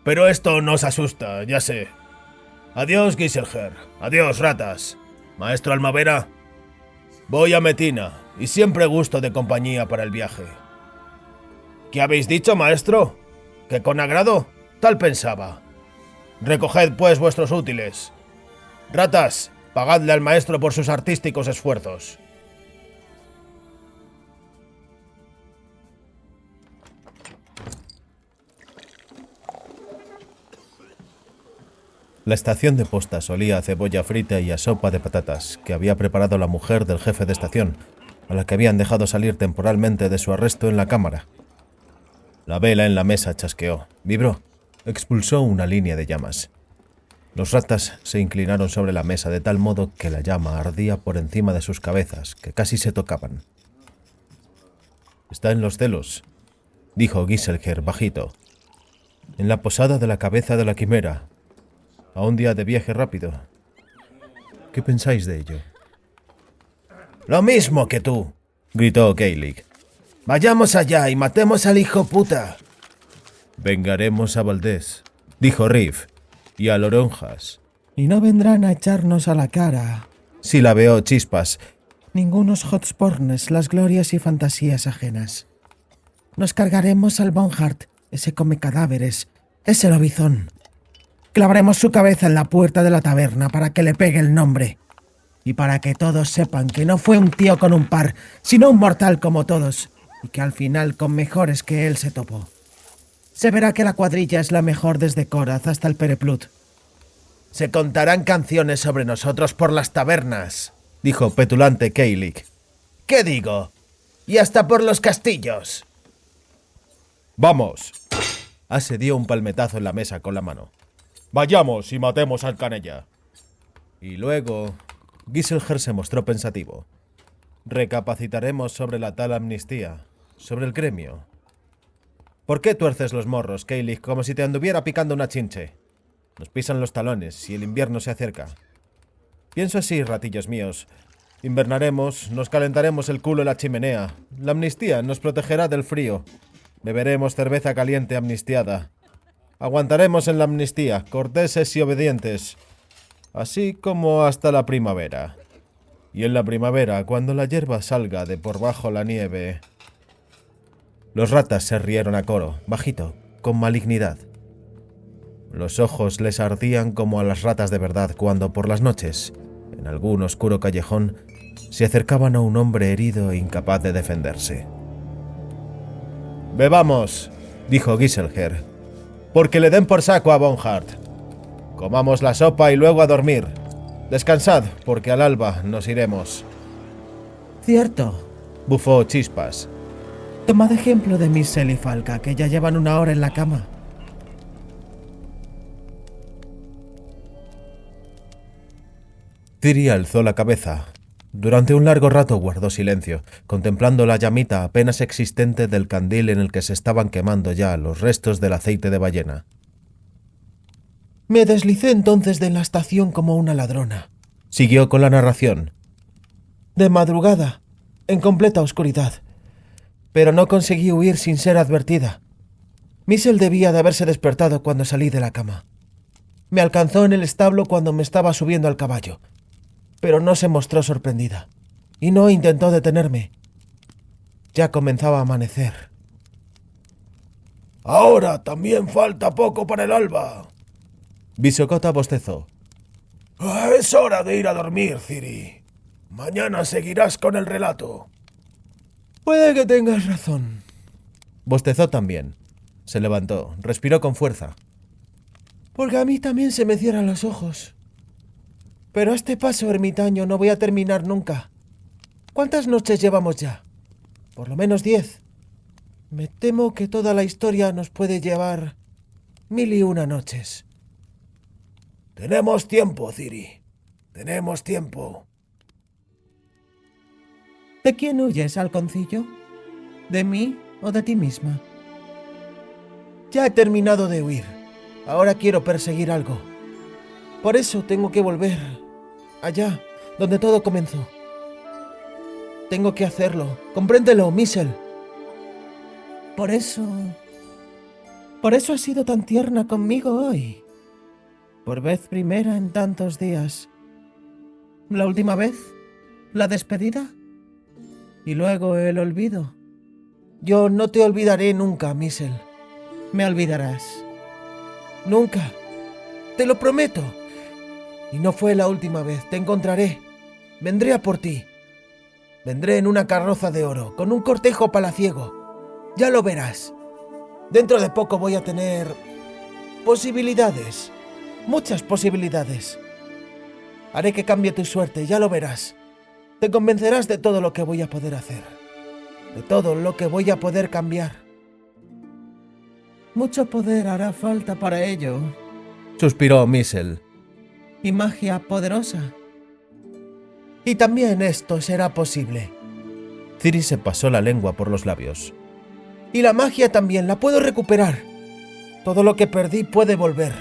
Pero esto no os asusta, ya sé. Adiós, Giselher. Adiós, ratas. Maestro Almavera. Voy a Metina, y siempre gusto de compañía para el viaje. ¿Qué habéis dicho, maestro? ¿Que con agrado? Tal pensaba. Recoged, pues, vuestros útiles. Ratas, pagadle al maestro por sus artísticos esfuerzos. La estación de postas olía a cebolla frita y a sopa de patatas que había preparado la mujer del jefe de estación, a la que habían dejado salir temporalmente de su arresto en la cámara. La vela en la mesa chasqueó, vibró, expulsó una línea de llamas. Los ratas se inclinaron sobre la mesa de tal modo que la llama ardía por encima de sus cabezas, que casi se tocaban. «Está en los celos», dijo Giselher bajito. «En la posada de la cabeza de la quimera, a un día de viaje rápido. ¿Qué pensáis de ello?» «Lo mismo que tú», gritó Gaelic. «Vayamos allá y matemos al hijo puta». «Vengaremos a Valdés», dijo Riff, «y a Loronjas». «Y no vendrán a echarnos a la cara», silabeó Chispas, «ningunos hotspornes las glorias y fantasías ajenas. Nos cargaremos al Bonhart, ese come cadáveres, ese lobizón. Clavaremos su cabeza en la puerta de la taberna para que le pegue el nombre. Y para que todos sepan que no fue un tío con un par, sino un mortal como todos, y que al final con mejores que él se topó. Se verá que la cuadrilla es la mejor desde Koraz hasta el Pereplut». «Se contarán canciones sobre nosotros por las tabernas», dijo petulante Gaelic. «¿Qué digo? Y hasta por los castillos». «Vamos». Ase dio un palmetazo en la mesa con la mano. «Vayamos y matemos al canella». Y luego Giselher se mostró pensativo. «Recapacitaremos sobre la tal amnistía, sobre el gremio». «¿Por qué tuerces los morros, Gaelic, como si te anduviera picando una chinche? Nos pisan los talones y el invierno se acerca. Pienso así, ratillos míos. Invernaremos, nos calentaremos el culo en la chimenea. La amnistía nos protegerá del frío. Beberemos cerveza caliente amnistiada. Aguantaremos en la amnistía, corteses y obedientes. Así como hasta la primavera. Y en la primavera, cuando la hierba salga de por bajo la nieve...» Los ratas se rieron a coro, bajito, con malignidad. Los ojos les ardían como a las ratas de verdad cuando por las noches, en algún oscuro callejón, se acercaban a un hombre herido e incapaz de defenderse. «Bebamos», dijo Giselher, «porque le den por saco a Bonhart. Comamos la sopa y luego a dormir. Descansad, porque al alba nos iremos». «Cierto», bufó Chispas. «tomad ejemplo de Missel y Falca, que ya llevan 1 hora en la cama». Ciri alzó la cabeza. Durante un largo rato guardó silencio, contemplando la llamita apenas existente del candil en el que se estaban quemando ya los restos del aceite de ballena. «Me deslicé entonces de la estación como una ladrona», siguió con la narración. «de madrugada, en completa oscuridad. Pero no conseguí huir sin ser advertida. Missel debía de haberse despertado cuando salí de la cama. Me alcanzó en el establo cuando me estaba subiendo al caballo, pero no se mostró sorprendida, y no intentó detenerme. Ya comenzaba a amanecer». «Ahora también falta poco para el alba». Visocota bostezó. «Es hora de ir a dormir, Ciri. Mañana seguirás con el relato». «Puede que tengas razón». Bostezó también. Se levantó, respiró con fuerza. «Porque a mí también se me cierran los ojos. Pero a este paso, ermitaño, no voy a terminar nunca. ¿Cuántas noches llevamos ya? Por lo menos 10. Me temo que toda la historia nos puede llevar 1001 noches». «Tenemos tiempo, Ciri. Tenemos tiempo». ¿De quién huyes, halconcillo? ¿De mí o de ti misma? Ya he terminado de huir. Ahora quiero perseguir algo. Por eso tengo que volver allá, donde todo comenzó. Tengo que hacerlo. Compréndelo, Missel. Por eso has sido tan tierna conmigo hoy. Por vez primera en tantos días. La última vez, la despedida. Y luego el olvido. Yo no te olvidaré nunca, Missel. Me olvidarás. Nunca. Te lo prometo. Y no fue la última vez. Te encontraré. Vendré a por ti. Vendré en una carroza de oro, con un cortejo palaciego. Ya lo verás. Dentro de poco voy a tener posibilidades. Muchas posibilidades. Haré que cambie tu suerte, ya lo verás. Te convencerás de todo lo que voy a poder hacer. De todo lo que voy a poder cambiar. Mucho poder hará falta para ello, suspiró Missel. y magia poderosa. Y también esto será posible. Ciri se pasó la lengua por los labios. Y la magia también la puedo recuperar. Todo lo que perdí puede volver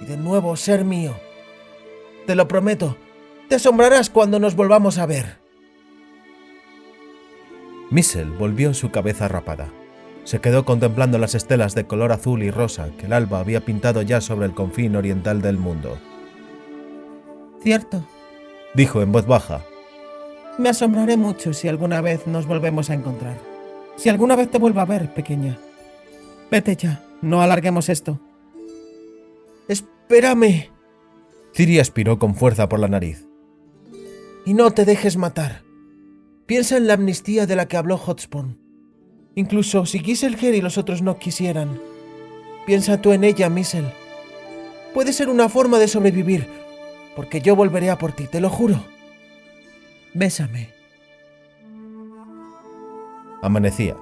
y de nuevo ser mío. Te lo prometo, te asombrarás cuando nos volvamos a ver. Missel volvió su cabeza rapada. Se quedó contemplando las estelas de color azul y rosa que el alba había pintado ya sobre el confín oriental del mundo. Cierto, Dijo en voz baja. me asombraré mucho si alguna vez nos volvemos a encontrar. Si alguna vez te vuelvo a ver, pequeña. Vete ya, no alarguemos esto. Espérame. Ciri aspiró con fuerza por la nariz. Y no te dejes matar. Piensa en la amnistía de la que habló Hotspur. Incluso si Giselher y los otros no quisieran. Piensa tú en ella, Missel. Puede ser una forma de sobrevivir, porque yo volveré a por ti, te lo juro. Bésame. Amanecía.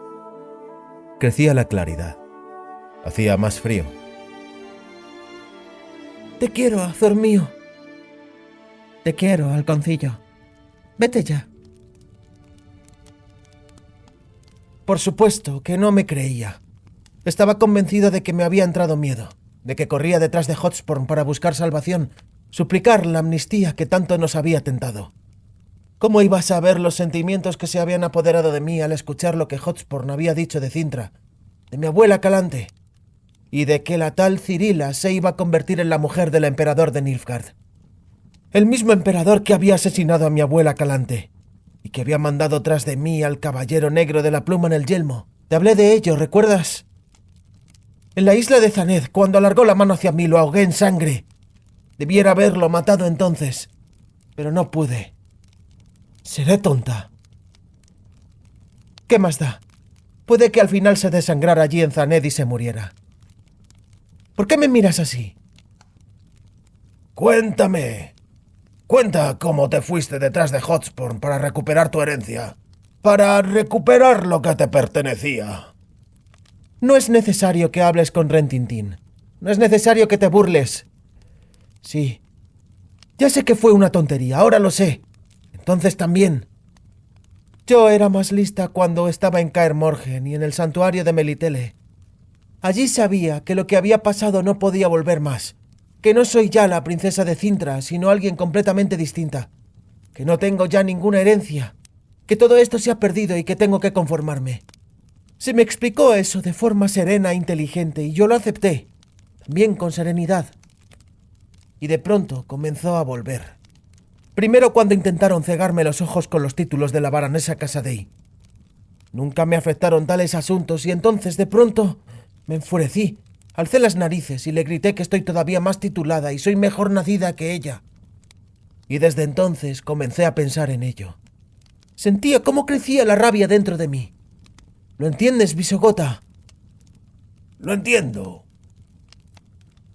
Crecía la claridad. Hacía más frío. Te quiero, Azor mío. Te quiero, halconcillo. Vete ya. Por supuesto que no me creía. Estaba convencido de que me había entrado miedo, de que corría detrás de Hotspur para buscar salvación, suplicar la amnistía que tanto nos había tentado. ¿Cómo iba a saber los sentimientos que se habían apoderado de mí al escuchar lo que Hotspur había dicho de Cintra, de mi abuela Calante, y de que la tal Cirila se iba a convertir en la mujer del emperador de Nilfgaard? El mismo emperador que había asesinado a mi abuela Calante, y que había mandado tras de mí al caballero negro de la pluma en el yelmo. Te hablé de ello, ¿recuerdas? En la isla de Zaned, cuando alargó la mano hacia mí, lo ahogué en sangre. Debiera haberlo matado entonces, pero no pude. Seré tonta. ¿Qué más da? Puede que al final se desangrara allí en Zaned y se muriera. ¿Por qué me miras así? Cuéntame. Cuenta cómo te fuiste detrás de Hotspur para recuperar tu herencia. Para recuperar lo que te pertenecía. No es necesario que hables con Rin Tin Tin. No es necesario que te burles. Sí. Ya sé que fue una tontería, ahora lo sé. Entonces también. Yo era más lista cuando estaba en Kaer Morhen y en el santuario de Melitele. Allí sabía que lo que había pasado no podía volver más. Que no soy ya la princesa de Cintra, sino alguien completamente distinta. Que no tengo ya ninguna herencia. Que todo esto se ha perdido y que tengo que conformarme. Se me explicó eso de forma serena e inteligente y yo lo acepté, también con serenidad. Y de pronto comenzó a volver. Primero cuando intentaron cegarme los ojos con los títulos de la baronesa Casadei. Nunca me afectaron tales asuntos y entonces de pronto me enfurecí, alcé las narices y le grité que estoy todavía más titulada y soy mejor nacida que ella. Y desde entonces comencé a pensar en ello. Sentía cómo crecía la rabia dentro de mí. ¿Lo entiendes, Visogota? Lo entiendo.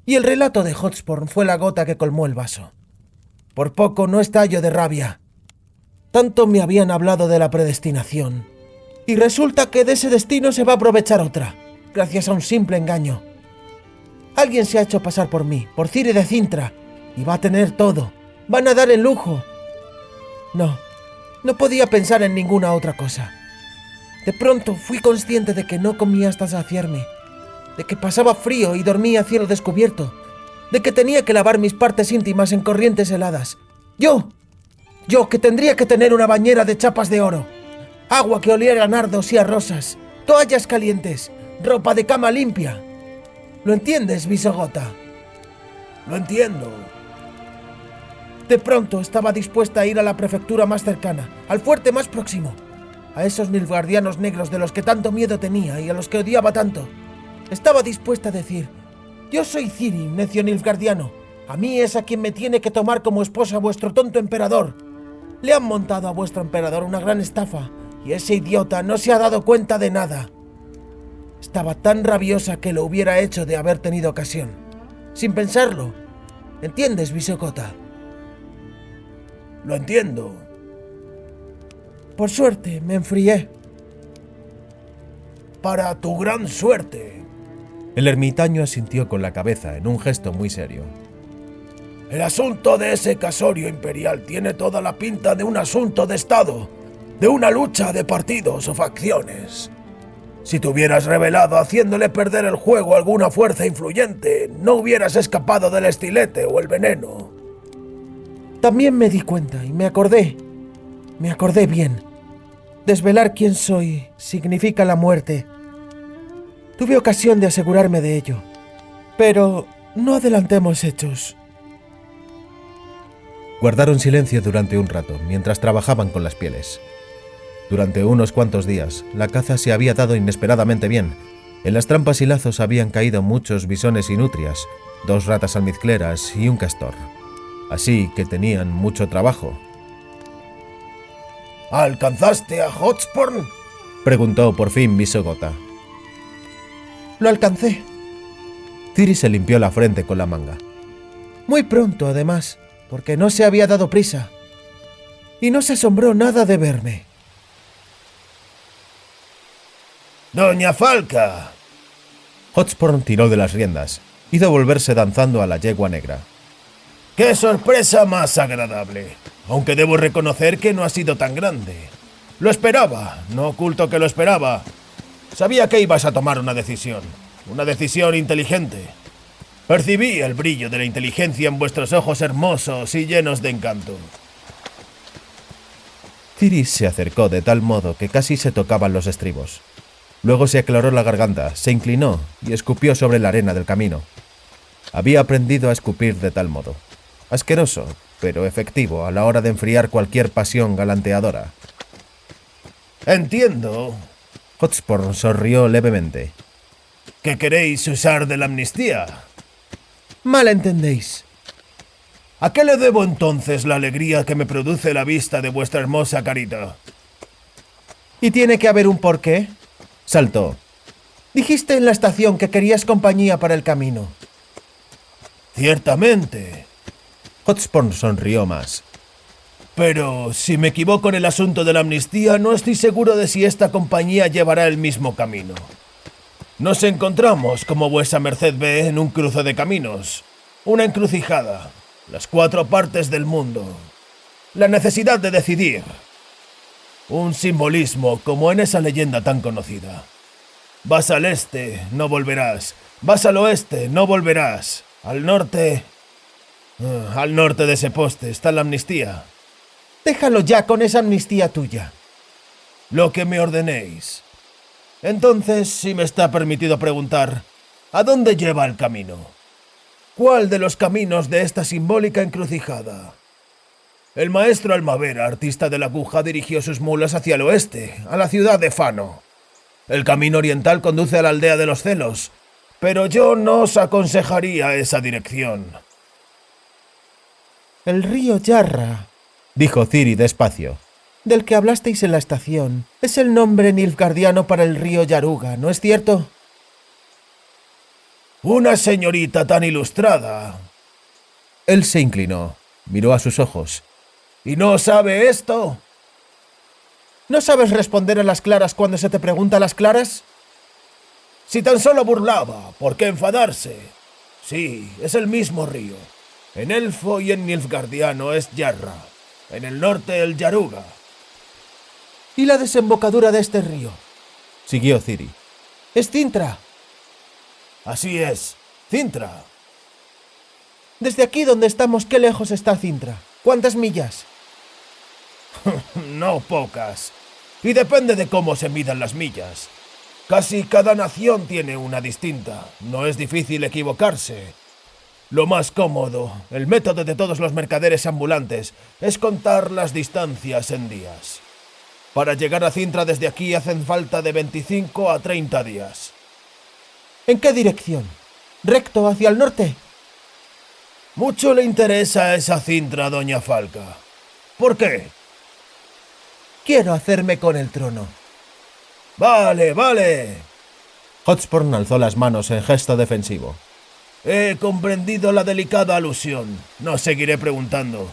Y el relato de Hotspur fue la gota que colmó el vaso. Por poco no estallo de rabia. Tanto me habían hablado de la predestinación. Y resulta que de ese destino se va a aprovechar otra, gracias a un simple engaño. Alguien se ha hecho pasar por mí, por Ciri de Cintra, y va a tener todo. Van a dar el lujo. No podía pensar en ninguna otra cosa. De pronto fui consciente de que no comía hasta saciarme, de que pasaba frío y dormía a cielo descubierto, de que tenía que lavar mis partes íntimas en corrientes heladas. Yo que tendría que tener una bañera de chapas de oro, agua que oliera a nardos y a rosas, toallas calientes, ropa de cama limpia. ¿Lo entiendes, Visogota? Lo entiendo. De pronto estaba dispuesta a ir a la prefectura más cercana, al fuerte más próximo, a esos nilfgaardianos negros de los que tanto miedo tenía y a los que odiaba tanto. Estaba dispuesta a decir: yo soy Ciri, necio nilfgaardiano. A mí es a quien me tiene que tomar como esposa vuestro tonto emperador. Le han montado a vuestro emperador una gran estafa y ese idiota no se ha dado cuenta de nada. Estaba tan rabiosa que lo hubiera hecho de haber tenido ocasión, sin pensarlo. ¿Entiendes, Visogota? Lo entiendo. Por suerte, me enfrié. Para tu gran suerte. El ermitaño asintió con la cabeza en un gesto muy serio. El asunto de ese casorio imperial tiene toda la pinta de un asunto de Estado, de una lucha de partidos o facciones. Si te hubieras rebelado haciéndole perder el juego a alguna fuerza influyente, no hubieras escapado del estilete o el veneno. También me di cuenta y me acordé bien. Desvelar quién soy significa la muerte. Tuve ocasión de asegurarme de ello, pero no adelantemos hechos. Guardaron silencio durante un rato, mientras trabajaban con las pieles. Durante unos cuantos días, la caza se había dado inesperadamente bien. En las trampas y lazos habían caído muchos bisones y nutrias, 2 ratas almizcleras y un castor. Así que tenían mucho trabajo. ¿Alcanzaste a Hotspur? Preguntó por fin Visogota. Lo alcancé. Ciri se limpió la frente con la manga. Muy pronto, además, porque no se había dado prisa. Y no se asombró nada de verme. ¡Doña Falca! Hotspur tiró de las riendas. Hizo volverse danzando a la yegua negra. ¡Qué sorpresa más agradable! Aunque debo reconocer que no ha sido tan grande. Lo esperaba, no oculto que lo esperaba. Sabía que ibas a tomar una decisión inteligente. Percibí el brillo de la inteligencia en vuestros ojos hermosos y llenos de encanto. Ciri se acercó de tal modo que casi se tocaban los estribos. Luego se aclaró la garganta, se inclinó y escupió sobre la arena del camino. Había aprendido a escupir de tal modo. Asqueroso, pero efectivo a la hora de enfriar cualquier pasión galanteadora. Entiendo. Hotspur sonrió levemente. ¿Que queréis usar de la amnistía? Mal entendéis. ¿A qué le debo entonces la alegría que me produce la vista de vuestra hermosa carita? ¿Y tiene que haber un porqué? Saltó. Dijiste en la estación que querías compañía para el camino. Ciertamente. Hotspur sonrió más. Pero si me equivoco en el asunto de la amnistía, no estoy seguro de si esta compañía llevará el mismo camino. Nos encontramos, como vuesa merced ve, en un cruce de caminos. Una encrucijada. Las 4 partes del mundo. La necesidad de decidir. Un simbolismo como en esa leyenda tan conocida. Vas al este, no volverás. Vas al oeste, no volverás. Al norte de ese poste está la amnistía. Déjalo ya con esa amnistía tuya. Lo que me ordenéis. Entonces, si me está permitido preguntar, ¿a dónde lleva el camino? ¿Cuál de los caminos de esta simbólica encrucijada? El maestro Almavera, artista de la aguja, dirigió sus mulas hacia el oeste, a la ciudad de Fano. El camino oriental conduce a la aldea de los Celos, pero yo no os aconsejaría esa dirección. El río Yarra, dijo Ciri despacio, del que hablasteis en la estación, es el nombre nilfgaardiano para el río Yaruga, ¿no es cierto? Una señorita tan ilustrada. Él se inclinó, miró a sus ojos. ¿Y no sabe esto? ¿No sabes responder a las claras cuando se te pregunta a las claras? Si tan solo burlaba, ¿por qué enfadarse? Sí, es el mismo río. En elfo y en nilfgaardiano es Yarra. En el norte el Yaruga. ¿Y la desembocadura de este río? Siguió Ciri. Es Cintra. Así es, Cintra. Desde aquí donde estamos, ¿qué lejos está Cintra? ¿Cuántas millas? No pocas. Y depende de cómo se midan las millas. Casi cada nación tiene una distinta. No es difícil equivocarse. Lo más cómodo, el método de todos los mercaderes ambulantes, es contar las distancias en días. Para llegar a Cintra desde aquí hacen falta de 25 a 30 días. ¿En qué dirección? ¿Recto hacia el norte? Mucho le interesa esa Cintra, doña Falca. ¿Por qué? Quiero hacerme con el trono. Vale, vale. Hotspur alzó las manos en gesto defensivo. He comprendido la delicada alusión. No seguiré preguntando.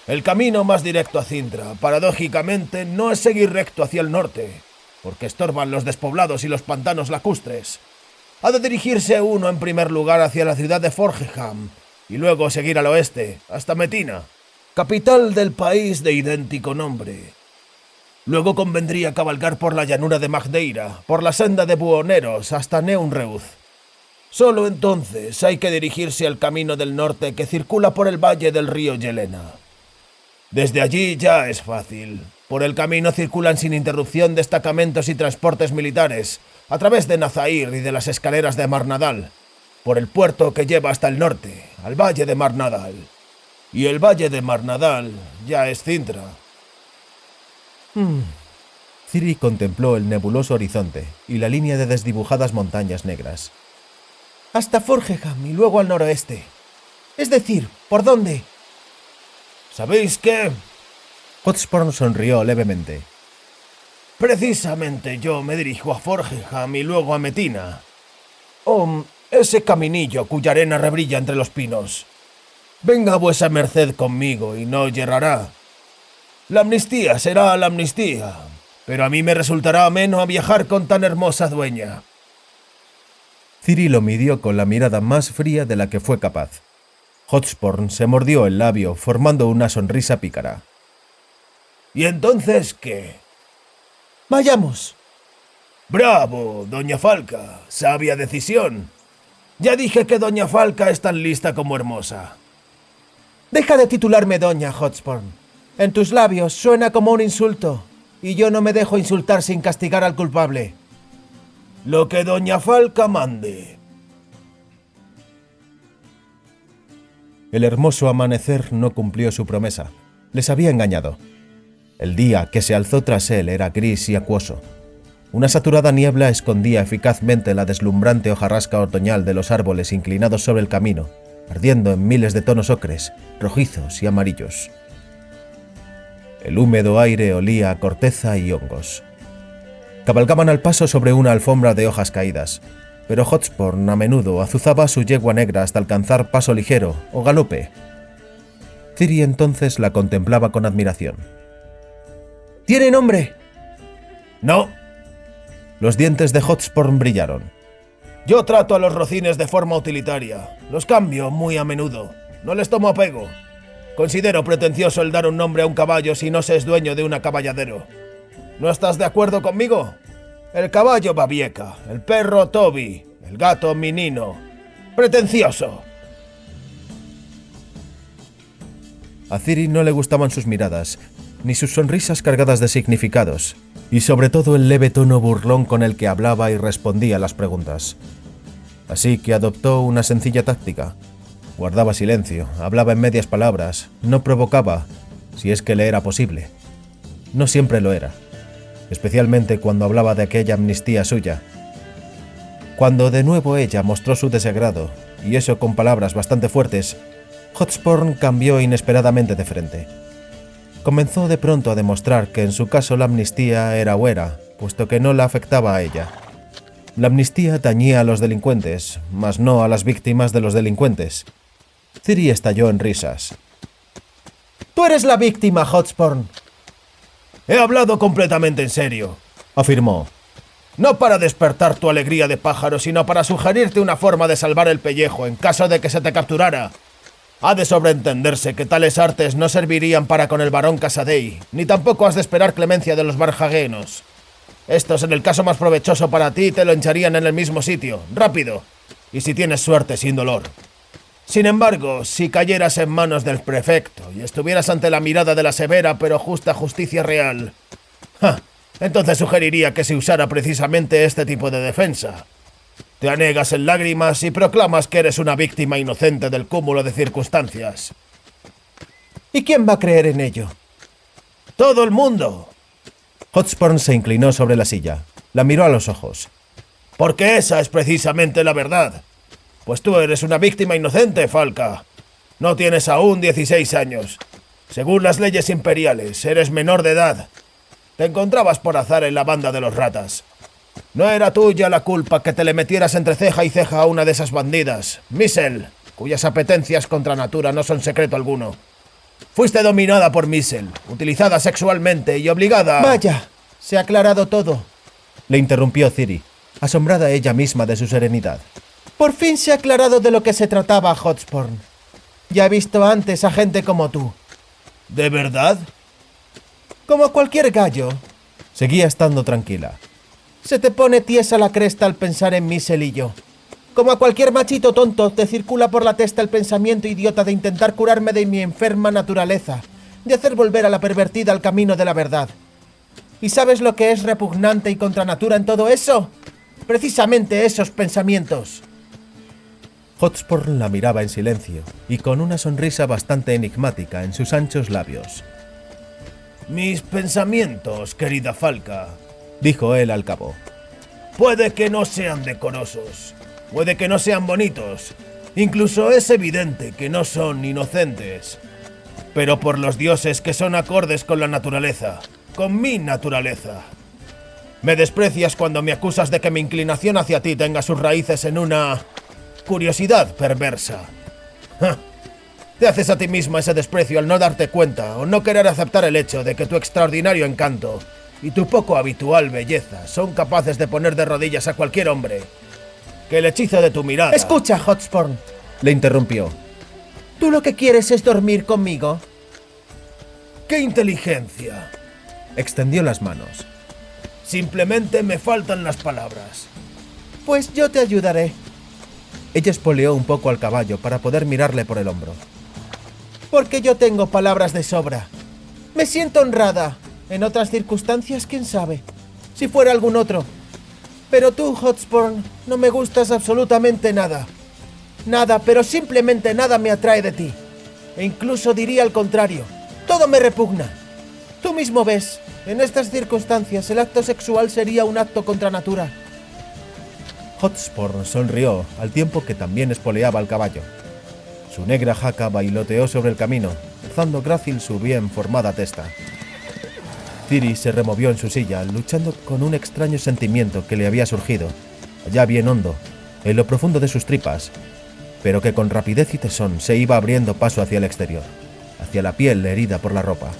El camino más directo a Cintra, paradójicamente, no es seguir recto hacia el norte, porque estorban los despoblados y los pantanos lacustres. Ha de dirigirse uno en primer lugar hacia la ciudad de Forgeham, y luego seguir al oeste, hasta Metina, capital del país de idéntico nombre. Luego convendría cabalgar por la llanura de Magdeira, por la senda de Buhoneros hasta Neunreuth. Solo entonces hay que dirigirse al camino del norte que circula por el valle del río Yelena. Desde allí ya es fácil. Por el camino circulan sin interrupción destacamentos y transportes militares, a través de Nazair y de las escaleras de Marnadal, por el puerto que lleva hasta el norte, al valle de Marnadal. Y el valle de Marnadal ya es Cintra. Ciri contempló el nebuloso horizonte y la línea de desdibujadas montañas negras. Hasta Forgeham y luego al noroeste. Es decir, ¿por dónde? ¿Sabéis qué? Hotspur sonrió levemente. Precisamente yo me dirijo a Forgeham y luego a Metina. Ese caminillo cuya arena rebrilla entre los pinos. Venga vuesa merced conmigo y no yerrará. La amnistía será la amnistía, pero a mí me resultará ameno a viajar con tan hermosa dueña. Ciri lo midió con la mirada más fría de la que fue capaz. Hotspur se mordió el labio, formando una sonrisa pícara. ¿Y entonces qué? ¡Vayamos! ¡Bravo, doña Falca! ¡Sabia decisión! Ya dije que doña Falca es tan lista como hermosa. Deja de titularme doña, Hotspur. En tus labios suena como un insulto, y yo no me dejo insultar sin castigar al culpable. Lo que doña Falca mande. El hermoso amanecer no cumplió su promesa. Les había engañado. El día que se alzó tras él era gris y acuoso. Una saturada niebla escondía eficazmente la deslumbrante hojarasca otoñal de los árboles inclinados sobre el camino, ardiendo en miles de tonos ocres, rojizos y amarillos. El húmedo aire olía a corteza y hongos. Cabalgaban al paso sobre una alfombra de hojas caídas, pero Hotspur a menudo azuzaba su yegua negra hasta alcanzar paso ligero o galope. Ciri entonces la contemplaba con admiración. ¿Tiene nombre? No. Los dientes de Hotspur brillaron. Yo trato a los rocines de forma utilitaria. Los cambio muy a menudo. No les tomo apego. Considero pretencioso el dar un nombre a un caballo si no se es dueño de un caballadero. ¿No estás de acuerdo conmigo? El caballo Babieca, el perro Toby, el gato Minino. ¡Pretencioso! A Ciri no le gustaban sus miradas, ni sus sonrisas cargadas de significados, y sobre todo el leve tono burlón con el que hablaba y respondía a las preguntas. Así que adoptó una sencilla táctica. Guardaba silencio, hablaba en medias palabras, no provocaba, si es que le era posible. No siempre lo era, especialmente cuando hablaba de aquella amnistía suya. Cuando de nuevo ella mostró su desagrado, y eso con palabras bastante fuertes, Hotspur cambió inesperadamente de frente. Comenzó de pronto a demostrar que en su caso la amnistía era buena, puesto que no la afectaba a ella. La amnistía tañía a los delincuentes, mas no a las víctimas de los delincuentes. Ciri estalló en risas. ¡Tú eres la víctima, Hotspur! He hablado completamente en serio, afirmó. No para despertar tu alegría de pájaro, sino para sugerirte una forma de salvar el pellejo en caso de que se te capturara. Ha de sobreentenderse que tales artes no servirían para con el barón Casadei, ni tampoco has de esperar clemencia de los barjaguenos. Estos, en el caso más provechoso para ti, te lo hincharían en el mismo sitio, rápido, y si tienes suerte, sin dolor. Sin embargo, si cayeras en manos del prefecto y estuvieras ante la mirada de la severa pero justa justicia real, entonces sugeriría que se usara precisamente este tipo de defensa. Te anegas en lágrimas y proclamas que eres una víctima inocente del cúmulo de circunstancias. ¿Y quién va a creer en ello? ¡Todo el mundo! Hotspur se inclinó sobre la silla, la miró a los ojos. Porque esa es precisamente la verdad. Pues tú eres una víctima inocente, Falca. No tienes aún 16 años. Según las leyes imperiales, eres menor de edad. Te encontrabas por azar en la banda de los ratas. No era tuya la culpa que te le metieras entre ceja y ceja a una de esas bandidas, Missel, cuyas apetencias contra natura no son secreto alguno. Fuiste dominada por Missel, utilizada sexualmente y obligada a... ¡Vaya! Se ha aclarado todo. Le interrumpió Ciri, asombrada ella misma de su serenidad. Por fin se ha aclarado de lo que se trataba, Hotspur. Ya he visto antes a gente como tú. ¿De verdad? Como cualquier gallo. Seguía estando tranquila. Se te pone tiesa la cresta al pensar en Missel y yo. Como a cualquier machito tonto, te circula por la testa el pensamiento idiota de intentar curarme de mi enferma naturaleza, de hacer volver a la pervertida al camino de la verdad. ¿Y sabes lo que es repugnante y contra natura en todo eso? Precisamente esos pensamientos. Hotspur la miraba en silencio y con una sonrisa bastante enigmática en sus anchos labios. Mis pensamientos, querida Falca, dijo él al cabo. Puede que no sean decorosos, puede que no sean bonitos, incluso es evidente que no son inocentes, pero por los dioses que son acordes con la naturaleza, con mi naturaleza. Me desprecias cuando me acusas de que mi inclinación hacia ti tenga sus raíces en una curiosidad perversa. ¡Ja! Te haces a ti misma ese desprecio al no darte cuenta o no querer aceptar el hecho de que tu extraordinario encanto y tu poco habitual belleza son capaces de poner de rodillas a cualquier hombre. Que el hechizo de tu mirada... Escucha, Hotspur, le interrumpió. ¿Tú lo que quieres es dormir conmigo? ¡Qué inteligencia! Extendió las manos. Simplemente me faltan las palabras. Pues yo te ayudaré. Ella espoleó un poco al caballo para poder mirarle por el hombro. Porque yo tengo palabras de sobra. Me siento honrada. En otras circunstancias, quién sabe. Si fuera algún otro. Pero tú, Hotspur, no me gustas absolutamente nada. Nada, pero simplemente nada me atrae de ti. E incluso diría al contrario. Todo me repugna. Tú mismo ves, en estas circunstancias el acto sexual sería un acto contra natura. Hotspur sonrió al tiempo que también espoleaba al caballo. Su negra jaca bailoteó sobre el camino, alzando grácil su bien formada testa. Ciri se removió en su silla, luchando con un extraño sentimiento que le había surgido, allá bien hondo, en lo profundo de sus tripas, pero que con rapidez y tesón se iba abriendo paso hacia el exterior, hacia la piel herida por la ropa.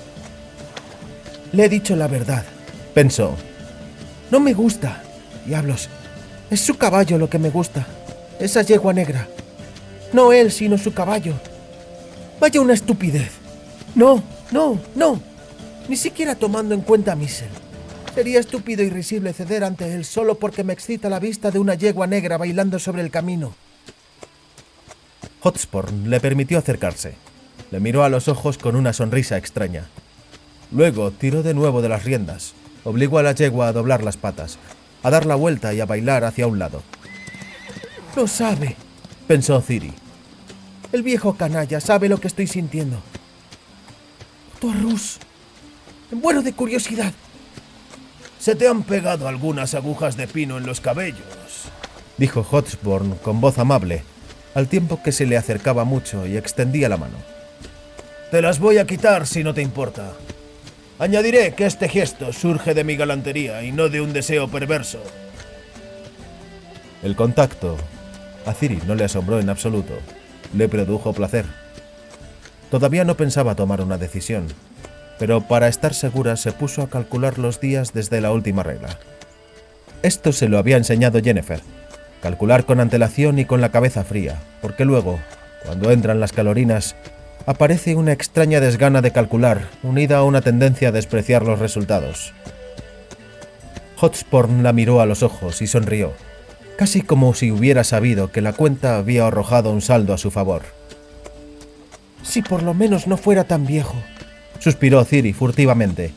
Le he dicho la verdad, pensó. No me gusta, diablos. Es su caballo lo que me gusta, esa yegua negra. No él, sino su caballo. Vaya una estupidez. No. Ni siquiera tomando en cuenta a Missel. Sería estúpido y risible ceder ante él solo porque me excita la vista de una yegua negra bailando sobre el camino. Hotspur le permitió acercarse. Le miró a los ojos con una sonrisa extraña. Luego tiró de nuevo de las riendas, obligó a la yegua a doblar las patas, a dar la vuelta y a bailar hacia un lado. Lo sabe, pensó Ciri. El viejo canalla sabe lo que estoy sintiendo. Torrus, bueno de curiosidad. Se te han pegado algunas agujas de pino en los cabellos, dijo Hotspur con voz amable, al tiempo que se le acercaba mucho y extendía la mano. Te las voy a quitar si no te importa. Añadiré que este gesto surge de mi galantería y no de un deseo perverso. El contacto a Ciri no le asombró en absoluto, le produjo placer. Todavía no pensaba tomar una decisión, pero para estar segura se puso a calcular los días desde la última regla. Esto se lo había enseñado Yennefer, calcular con antelación y con la cabeza fría, porque luego, cuando entran las calorinas, aparece una extraña desgana de calcular, unida a una tendencia a despreciar los resultados. Hotspur la miró a los ojos y sonrió, casi como si hubiera sabido que la cuenta había arrojado un saldo a su favor. Si por lo menos no fuera tan viejo, suspiró Ciri furtivamente.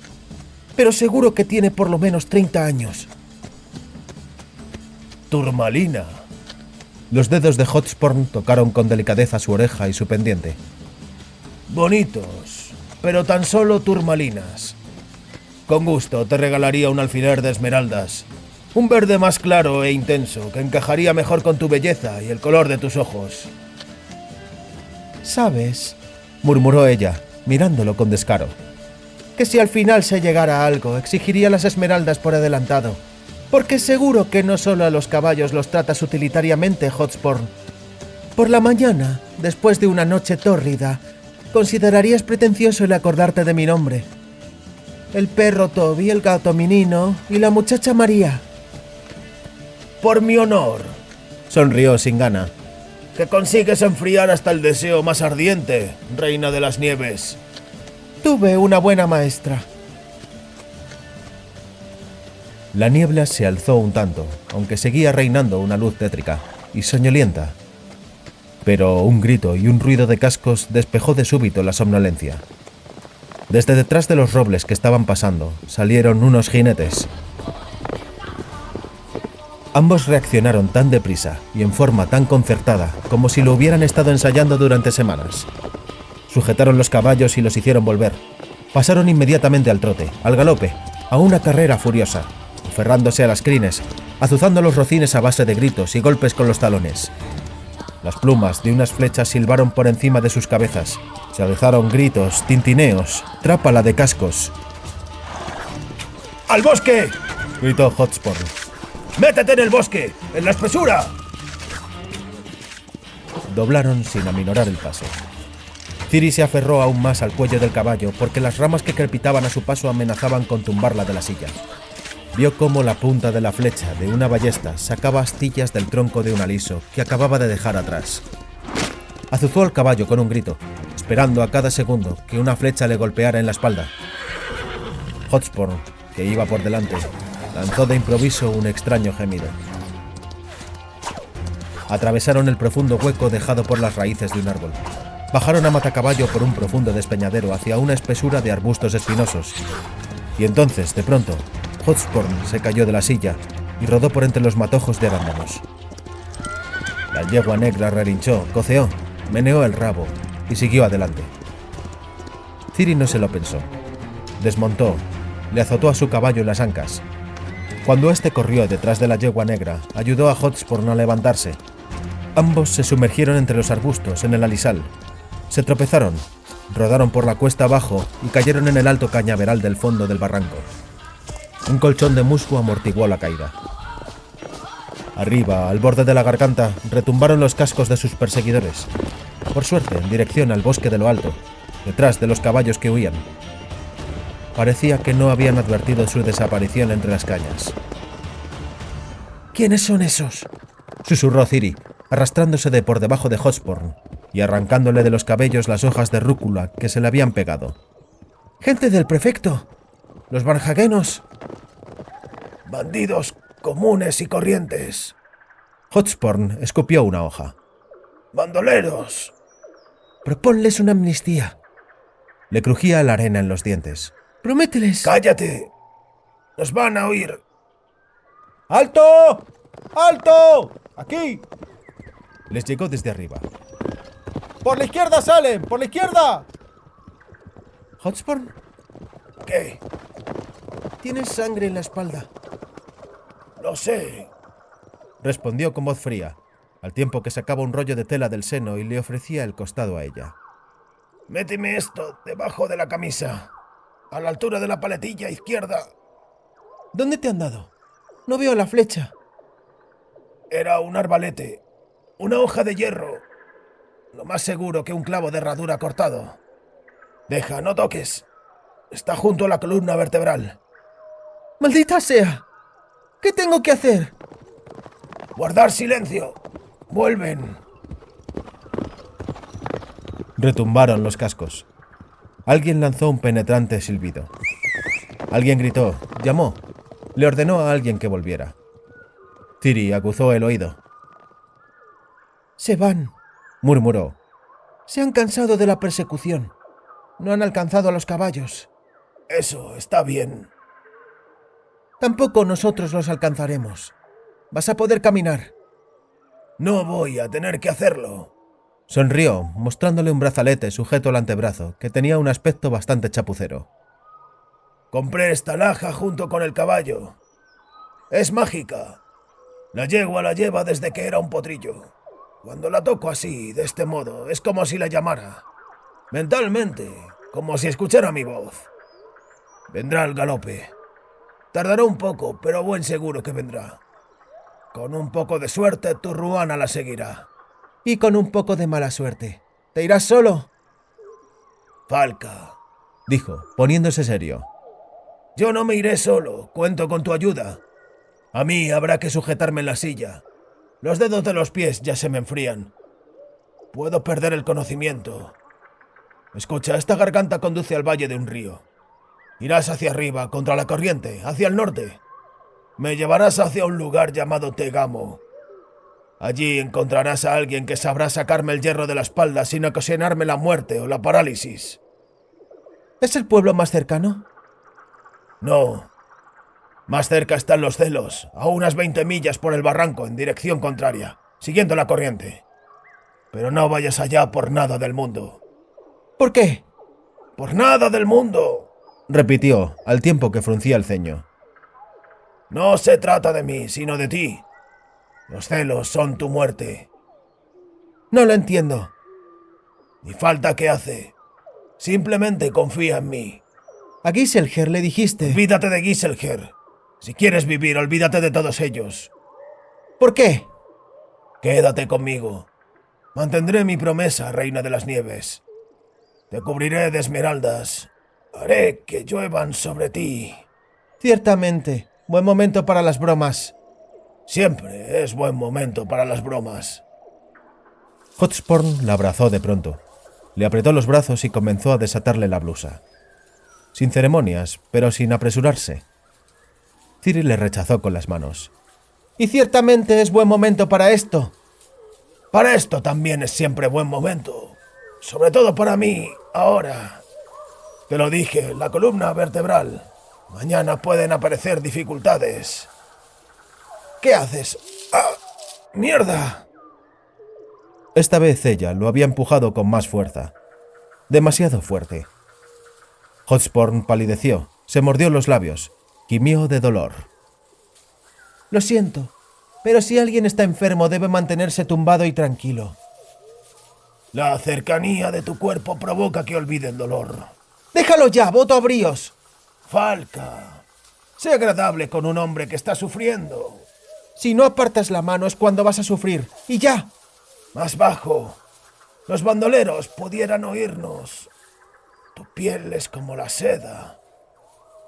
Pero seguro que tiene por lo menos 30 años. Turmalina. Los dedos de Hotspur tocaron con delicadeza su oreja y su pendiente. Bonitos, pero tan solo turmalinas. Con gusto te regalaría un alfiler de esmeraldas. Un verde más claro e intenso que encajaría mejor con tu belleza y el color de tus ojos. ¿Sabes?, murmuró ella, mirándolo con descaro. Que si al final se llegara a algo, exigiría las esmeraldas por adelantado. Porque seguro que no solo a los caballos los tratas utilitariamente, Hotspur. Por la mañana, después de una noche tórrida, considerarías pretencioso el acordarte de mi nombre. El perro Toby, el gato Minino y la muchacha María. Por mi honor, sonrió sin gana. que consigues enfriar hasta el deseo más ardiente, reina de las nieves. Tuve una buena maestra. La niebla se alzó un tanto, aunque seguía reinando una luz tétrica y soñolienta. Pero un grito y un ruido de cascos despejó de súbito la somnolencia. Desde detrás de los robles que estaban pasando, salieron unos jinetes. Ambos reaccionaron tan deprisa y en forma tan concertada como si lo hubieran estado ensayando durante semanas. Sujetaron los caballos y los hicieron volver. Pasaron inmediatamente al trote, al galope, a una carrera furiosa, aferrándose a las crines, azuzando los rocines a base de gritos y golpes con los talones. Las plumas de unas flechas silbaron por encima de sus cabezas. Se alzaron gritos, tintineos, trápala de cascos. ¡Al bosque! Gritó Hotspur. ¡Métete en el bosque! ¡En la espesura! Doblaron sin aminorar el paso. Ciri se aferró aún más al cuello del caballo porque las ramas que crepitaban a su paso amenazaban con tumbarla de la silla. Vio cómo la punta de la flecha de una ballesta sacaba astillas del tronco de un aliso que acababa de dejar atrás. Azuzó al caballo con un grito, esperando a cada segundo que una flecha le golpeara en la espalda. Hotspur, que iba por delante, lanzó de improviso un extraño gemido. Atravesaron el profundo hueco dejado por las raíces de un árbol. Bajaron a matacaballo por un profundo despeñadero hacia una espesura de arbustos espinosos. Y entonces, de pronto, Hotspur se cayó de la silla y rodó por entre los matojos de arándanos. La yegua negra relinchó, coceó, meneó el rabo y siguió adelante. Ciri no se lo pensó. Desmontó, le azotó a su caballo en las ancas. Cuando éste corrió detrás de la yegua negra, ayudó a Hotspur a levantarse. Ambos se sumergieron entre los arbustos en el alisal. Se tropezaron, rodaron por la cuesta abajo y cayeron en el alto cañaveral del fondo del barranco. Un colchón de musgo amortiguó la caída. Arriba, al borde de la garganta, retumbaron los cascos de sus perseguidores. Por suerte, en dirección al bosque de lo alto, detrás de los caballos que huían. Parecía que no habían advertido su desaparición entre las cañas. ¿Quiénes son esos?, susurró Ciri, arrastrándose de por debajo de Hotspur y arrancándole de los cabellos las hojas de rúcula que se le habían pegado. Gente del prefecto. Los barjaguenos. Bandidos comunes y corrientes. Hotspur escupió una hoja. Bandoleros. Proponles una amnistía. Le crujía la arena en los dientes. Promételes. ¡Cállate! ¡Nos van a oír! ¡Alto! ¡Alto! ¡Aquí! Les llegó desde arriba. ¡Por la izquierda salen! ¡Por la izquierda! ¿Hotspur? ¿Qué? Tienes sangre en la espalda. Lo sé. Respondió con voz fría, al tiempo que sacaba un rollo de tela del seno y le ofrecía el costado a ella. Méteme esto debajo de la camisa, a la altura de la paletilla izquierda. ¿Dónde te han dado? No veo la flecha. Era un arbalete, una hoja de hierro. Lo más seguro que un clavo de herradura cortado. Deja, no toques. Está junto a la columna vertebral. ¡Maldita sea! ¿Qué tengo que hacer? Guardar silencio. Vuelven. Retumbaron los cascos. Alguien lanzó un penetrante silbido. Alguien gritó, llamó, le ordenó a alguien que volviera. Ciri aguzó el oído. Se van, murmuró. Se han cansado de la persecución. No han alcanzado a los caballos. Eso está bien. Tampoco nosotros los alcanzaremos. Vas a poder caminar. No voy a tener que hacerlo. Sonrió, mostrándole un brazalete sujeto al antebrazo, que tenía un aspecto bastante chapucero. Compré esta laja junto con el caballo. Es mágica. La yegua la lleva desde que era un potrillo. Cuando la toco así, de este modo, es como si la llamara. Mentalmente, como si escuchara mi voz. Vendrá al galope. Tardará un poco, pero buen seguro que vendrá. Con un poco de suerte, tu ruana la seguirá. Y con un poco de mala suerte, ¿te irás solo? Falca, dijo, poniéndose serio. Yo no me iré solo, cuento con tu ayuda. A mí habrá que sujetarme en la silla. Los dedos de los pies ya se me enfrían. puedo perder el conocimiento. Escucha, esta garganta conduce al valle de un río. Irás hacia arriba, contra la corriente, hacia el norte. Me llevarás hacia un lugar llamado Tegamo. Allí encontrarás a alguien que sabrá sacarme el hierro de la espalda sin ocasionarme la muerte o la parálisis. ¿Es el pueblo más cercano? No. Más cerca están los Celos, a unas 20 millas por el barranco en dirección contraria, siguiendo la corriente. Pero no vayas allá por nada del mundo. ¿Por qué? ¡Por nada del mundo!, repitió, al tiempo que fruncía el ceño. No se trata de mí, sino de ti. Los Celos son tu muerte. No lo entiendo. Ni falta que hace. Simplemente confía en mí. A Giselher le dijiste... Olvídate de Giselher. Si quieres vivir, olvídate de todos ellos. ¿Por qué? Quédate conmigo. Mantendré mi promesa, Reina de las Nieves. Te cubriré de esmeraldas. Haré que lluevan sobre ti. Ciertamente, buen momento para las bromas. Siempre es buen momento para las bromas. Hotspur la abrazó de pronto. Le apretó los brazos y comenzó a desatarle la blusa. Sin ceremonias, pero sin apresurarse. Ciri le rechazó con las manos. Y ciertamente es buen momento para esto. Para esto también es siempre buen momento. Sobre todo para mí, ahora. Te lo dije, la columna vertebral. Mañana pueden aparecer dificultades. ¿Qué haces? ¡Ah! ¡Mierda! Esta vez ella lo había empujado con más fuerza. Demasiado fuerte. Hotspur palideció, se mordió los labios, gimió de dolor. Lo siento, pero si alguien está enfermo debe mantenerse tumbado y tranquilo. La cercanía de tu cuerpo provoca que olvide el dolor. ¡Déjalo ya, voto a bríos! Falca, sé agradable con un hombre que está sufriendo. Si no apartas la mano es cuando vas a sufrir. ¡Y ya! Más bajo. Los bandoleros pudieran oírnos. Tu piel es como la seda.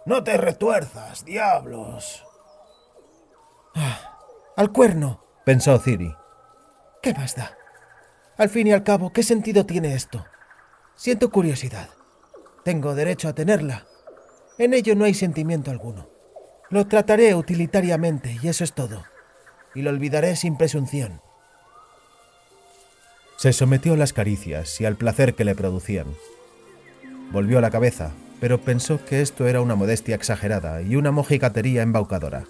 No te retuerzas, diablos. Al cuerno, pensó Ciri. ¿Qué más da? Al fin y al cabo, ¿qué sentido tiene esto? Siento curiosidad. Tengo derecho a tenerla. En ello no hay sentimiento alguno. Lo trataré utilitariamente y eso es todo. Y lo olvidaré sin presunción. Se sometió a las caricias y al placer que le producían. Volvió la cabeza, pero pensó que esto era una modestia exagerada y una mojigatería embaucadora.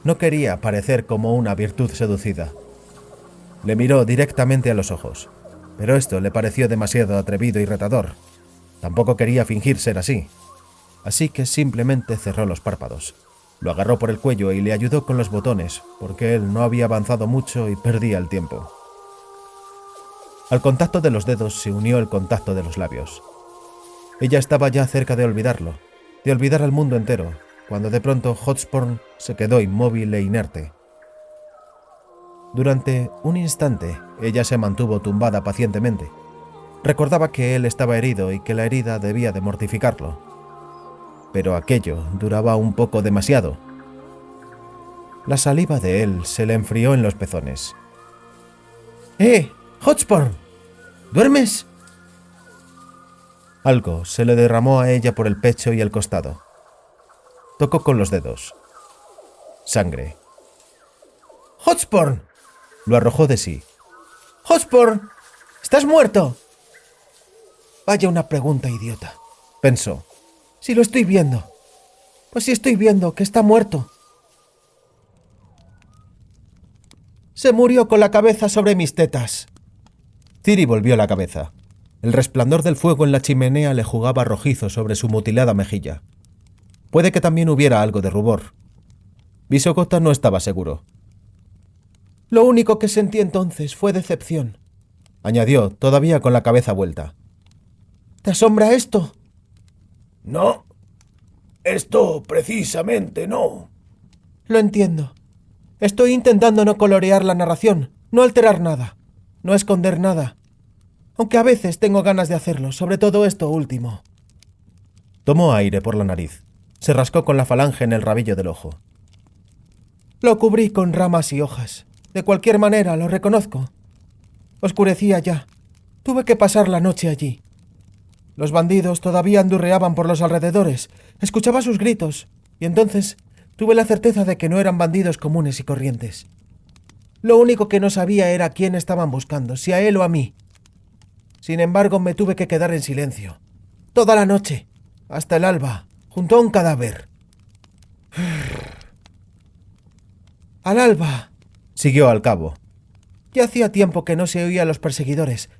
No quería parecer como una virtud seducida. Le miró directamente a los ojos, pero esto le pareció demasiado atrevido y retador. Tampoco quería fingir ser así. Así que simplemente cerró los párpados. Lo agarró por el cuello y le ayudó con los botones, porque él no había avanzado mucho y perdía el tiempo. Al contacto de los dedos se unió el contacto de los labios. Ella estaba ya cerca de olvidarlo, de olvidar al mundo entero, cuando de pronto Hotspur se quedó inmóvil e inerte. Durante un instante, ella se mantuvo tumbada pacientemente. Recordaba que él estaba herido y que la herida debía de mortificarlo. Pero aquello duraba un poco demasiado. La saliva de él se le enfrió en los pezones. Hotspur, ¿duermes? Algo se le derramó a ella por el pecho y el costado. Tocó con los dedos. Sangre. ¡Hotspur! Lo arrojó de sí. ¡Hotspur! ¡Estás muerto! Vaya una pregunta idiota, pensó. Si lo estoy viendo. Pues si estoy viendo que está muerto. Se murió con la cabeza sobre mis tetas. Ciri volvió la cabeza. El resplandor del fuego en la chimenea le jugaba rojizo sobre su mutilada mejilla. Puede que también hubiera algo de rubor. Visogota no estaba seguro. Lo único que sentí entonces fue decepción, añadió, todavía con la cabeza vuelta. ¿Te asombra esto? No. Esto precisamente no. Lo entiendo. Estoy intentando no colorear la narración, no alterar nada, no esconder nada. Aunque a veces tengo ganas de hacerlo, sobre todo esto último. Tomó aire por la nariz. Se rascó con la falange en el rabillo del ojo. Lo cubrí con ramas y hojas. De cualquier manera, lo reconozco. Oscurecía ya, Tuve que pasar la noche allí. Los bandidos todavía andurreaban por los alrededores. Escuchaba sus gritos, y entonces tuve la certeza de que no eran bandidos comunes y corrientes. Lo único que no sabía era a quién estaban buscando, si a él o a mí. Sin embargo, me tuve que quedar en silencio. Toda la noche, hasta el alba, junto a un cadáver. Al alba, Siguió al cabo. ya hacía tiempo que no se oía a los perseguidores,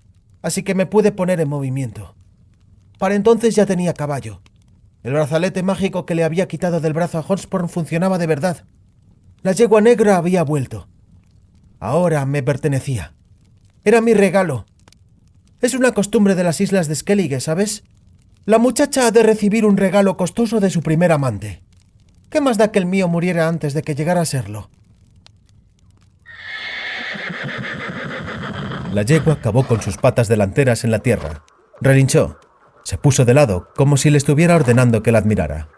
así que me pude poner en movimiento. Para entonces ya tenía caballo. El brazalete mágico que le había quitado del brazo a Hotspur funcionaba de verdad. La yegua negra había vuelto. Ahora me pertenecía. Era mi regalo. Es una costumbre de las islas de Skellige, ¿sabes? La muchacha ha de recibir un regalo costoso de su primer amante. ¿Qué más da que el mío muriera antes de que llegara a serlo? La yegua cavó con sus patas delanteras en la tierra. Relinchó. Se puso de lado, como si le estuviera ordenando que la admirara.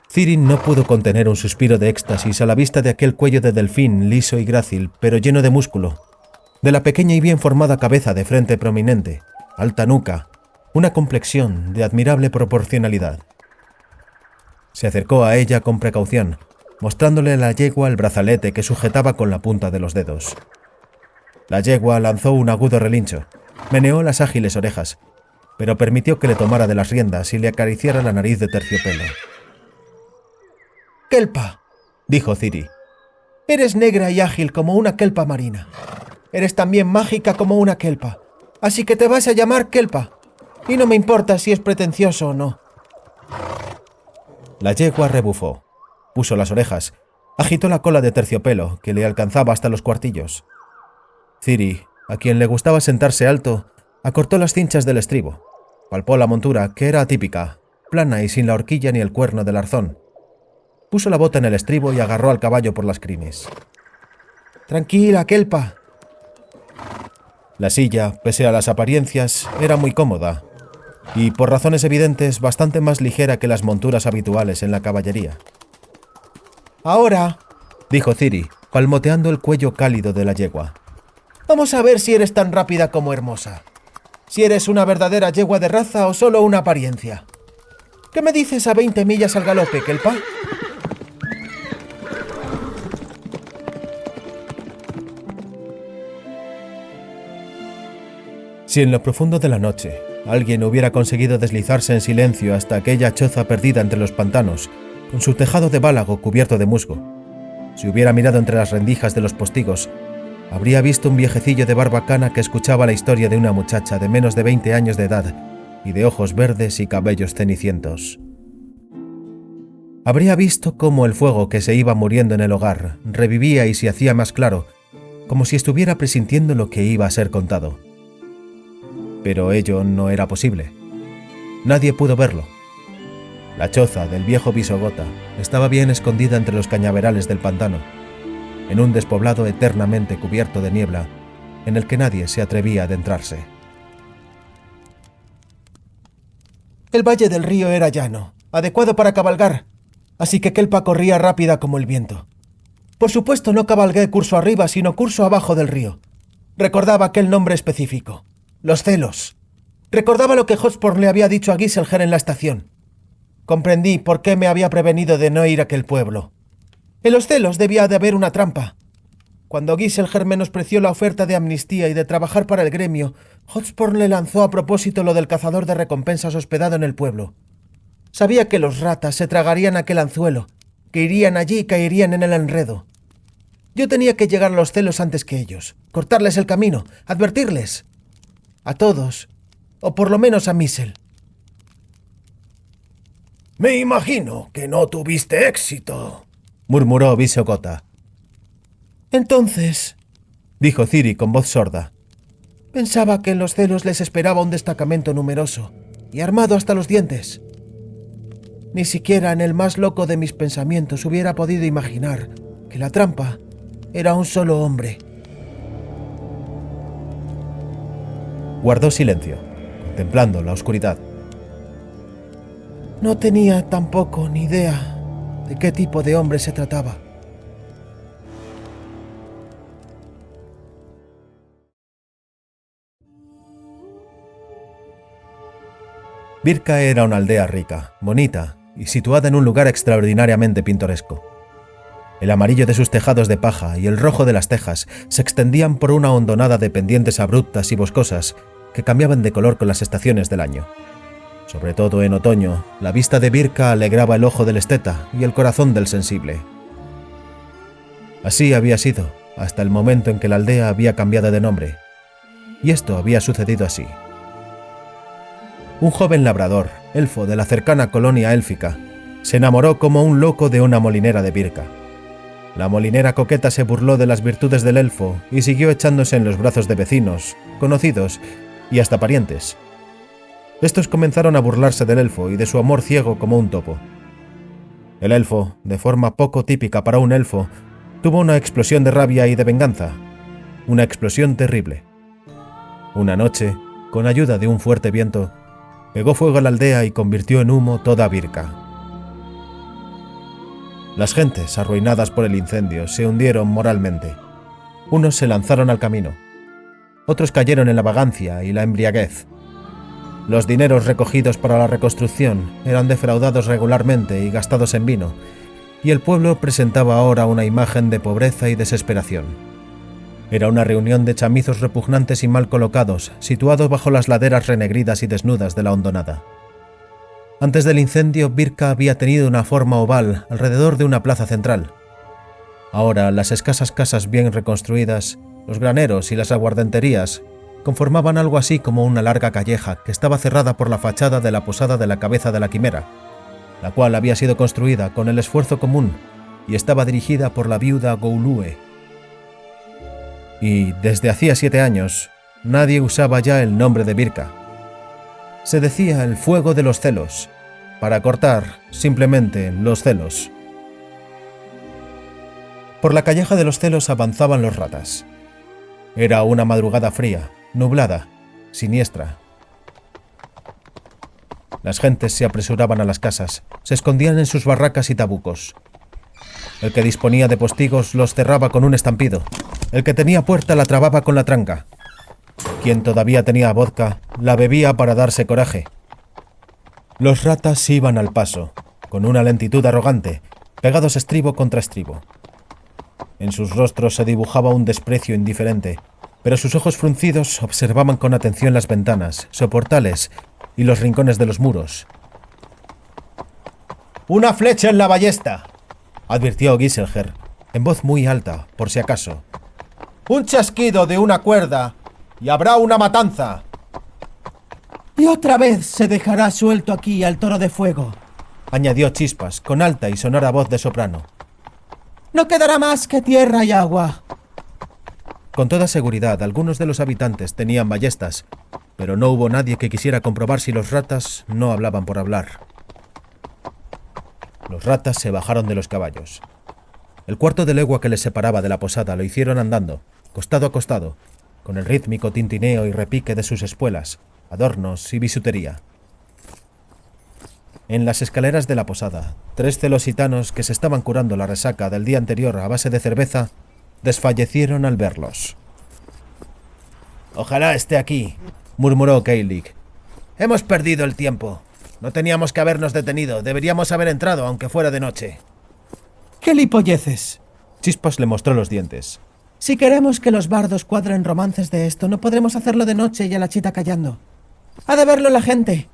Ciri no pudo contener un suspiro de éxtasis a la vista de aquel cuello de delfín liso y grácil, pero lleno de músculo, de la pequeña y bien formada cabeza de frente prominente, alta nuca, una complexión de admirable proporcionalidad. Se acercó a ella con precaución, mostrándole a la yegua el brazalete que sujetaba con la punta de los dedos. La yegua lanzó un agudo relincho, meneó las ágiles orejas, pero permitió que le tomara de las riendas y le acariciara la nariz de terciopelo. ¡Kelpa!, dijo Ciri. Eres negra y ágil como una kelpa marina. Eres también mágica como una kelpa, así que te vas a llamar Kelpa. Y no me importa si es pretencioso o no. La yegua rebufó, puso las orejas, agitó la cola de terciopelo que le alcanzaba hasta los cuartillos. Ciri, a quien le gustaba sentarse alto, acortó las cinchas del estribo, palpó la montura, que era atípica, plana y sin la horquilla ni el cuerno del arzón. Puso la bota en el estribo y agarró al caballo por las crines. Tranquila, Kelpa. La silla, pese a las apariencias, era muy cómoda y, por razones evidentes, bastante más ligera que las monturas habituales en la caballería. Ahora, dijo Ciri, palmoteando el cuello cálido de la yegua. Vamos a ver si eres tan rápida como hermosa. Si eres una verdadera yegua de raza o solo una apariencia. ¿Qué me dices a 20 millas al galope, Kelpa? Si en lo profundo de la noche alguien hubiera conseguido deslizarse en silencio hasta aquella choza perdida entre los pantanos, con su tejado de bálago cubierto de musgo, si hubiera mirado entre las rendijas de los postigos, habría visto un viejecillo de barba cana que escuchaba la historia de una muchacha de menos de 20 años de edad y de ojos verdes y cabellos cenicientos. Habría visto cómo el fuego que se iba muriendo en el hogar revivía y se hacía más claro, como si estuviera presintiendo lo que iba a ser contado. Pero ello no era posible. Nadie pudo verlo. La choza del viejo Visogota estaba bien escondida entre los cañaverales del pantano, en un despoblado eternamente cubierto de niebla, en el que nadie se atrevía a adentrarse. El valle del río era llano, adecuado para cabalgar, así que Kelpa corría rápida como el viento. Por supuesto no cabalgué curso arriba, sino curso abajo del río. Recordaba aquel nombre específico, los celos. Recordaba lo que Hotspur le había dicho a Giselher en la estación. Comprendí por qué me había prevenido de no ir a aquel pueblo. En los celos debía de haber una trampa. Cuando Giselher menospreció la oferta de amnistía y de trabajar para el gremio, Hotspur le lanzó a propósito lo del cazador de recompensas hospedado en el pueblo. Sabía que los ratas se tragarían aquel anzuelo, que irían allí y caerían en el enredo. Yo tenía que llegar a los celos antes que ellos, cortarles el camino, advertirles. A todos, o por lo menos a Missel. Me imagino que no tuviste éxito, murmuró Visogota. Entonces, dijo Ciri con voz sorda, pensaba que en los celos les esperaba un destacamento numeroso y armado hasta los dientes. Ni siquiera en el más loco de mis pensamientos hubiera podido imaginar que la trampa era un solo hombre. Guardó silencio, contemplando la oscuridad. No tenía tampoco ni idea de qué tipo de hombre se trataba. Birka era una aldea rica, bonita y situada en un lugar extraordinariamente pintoresco. El amarillo de sus tejados de paja y el rojo de las tejas se extendían por una hondonada de pendientes abruptas y boscosas que cambiaban de color con las estaciones del año. Sobre todo en otoño, la vista de Birka alegraba el ojo del esteta y el corazón del sensible. Así había sido, hasta el momento en que la aldea había cambiado de nombre. Y esto había sucedido así. Un joven labrador, elfo de la cercana colonia élfica, se enamoró como un loco de una molinera de Birka. La molinera coqueta se burló de las virtudes del elfo y siguió echándose en los brazos de vecinos, conocidos y hasta parientes. Estos comenzaron a burlarse del elfo y de su amor ciego como un topo. El elfo, de forma poco típica para un elfo, tuvo una explosión de rabia y de venganza. Una explosión terrible. Una noche, con ayuda de un fuerte viento, pegó fuego a la aldea y convirtió en humo toda Birka. Las gentes, arruinadas por el incendio, se hundieron moralmente. Unos se lanzaron al camino. Otros cayeron en la vagancia y la embriaguez. Los dineros recogidos para la reconstrucción eran defraudados regularmente y gastados en vino, y el pueblo presentaba ahora una imagen de pobreza y desesperación. Era una reunión de chamizos repugnantes y mal colocados, situados bajo las laderas renegridas y desnudas de la hondonada. Antes del incendio, Birka había tenido una forma oval alrededor de una plaza central. Ahora, las escasas casas bien reconstruidas, los graneros y las aguardenterías conformaban algo así como una larga calleja que estaba cerrada por la fachada de la posada de la Cabeza de la Quimera, la cual había sido construida con el esfuerzo común y estaba dirigida por la viuda Goulue. Y, desde hacía 7 años, nadie usaba ya el nombre de Birka. Se decía el fuego de los celos, para cortar, simplemente, los celos. Por la calleja de los celos avanzaban los ratas. Era una madrugada fría, nublada, siniestra. Las gentes se apresuraban a las casas, se escondían en sus barracas y tabucos. El que disponía de postigos los cerraba con un estampido, el que tenía puerta la trababa con la tranca. Quien todavía tenía vodka, la bebía para darse coraje. Los ratas iban al paso, con una lentitud arrogante, pegados estribo contra estribo. En sus rostros se dibujaba un desprecio indiferente, pero sus ojos fruncidos observaban con atención las ventanas, soportales y los rincones de los muros. «¡Una flecha en la ballesta!», advirtió Giselher, en voz muy alta, por si acaso. «¡Un chasquido de una cuerda y habrá una matanza!». «Y otra vez se dejará suelto aquí al toro de fuego», añadió Chispas, con alta y sonora voz de soprano. «No quedará más que tierra y agua». Con toda seguridad, algunos de los habitantes tenían ballestas, pero no hubo nadie que quisiera comprobar si los ratas no hablaban por hablar. Los ratas se bajaron de los caballos. El cuarto de legua que les separaba de la posada lo hicieron andando, costado a costado, con el rítmico tintineo y repique de sus espuelas, adornos y bisutería. En las escaleras de la posada, 3 celositanos que se estaban curando la resaca del día anterior a base de cerveza desfallecieron al verlos. «Ojalá esté aquí», murmuró Keilig. «Hemos perdido el tiempo. No teníamos que habernos detenido. Deberíamos haber entrado, aunque fuera de noche». «¡Qué lipolleces!», Chispas le mostró los dientes. «Si queremos que los bardos cuadren romances de esto, no podremos hacerlo de noche y a la chita callando. Ha de verlo la gente.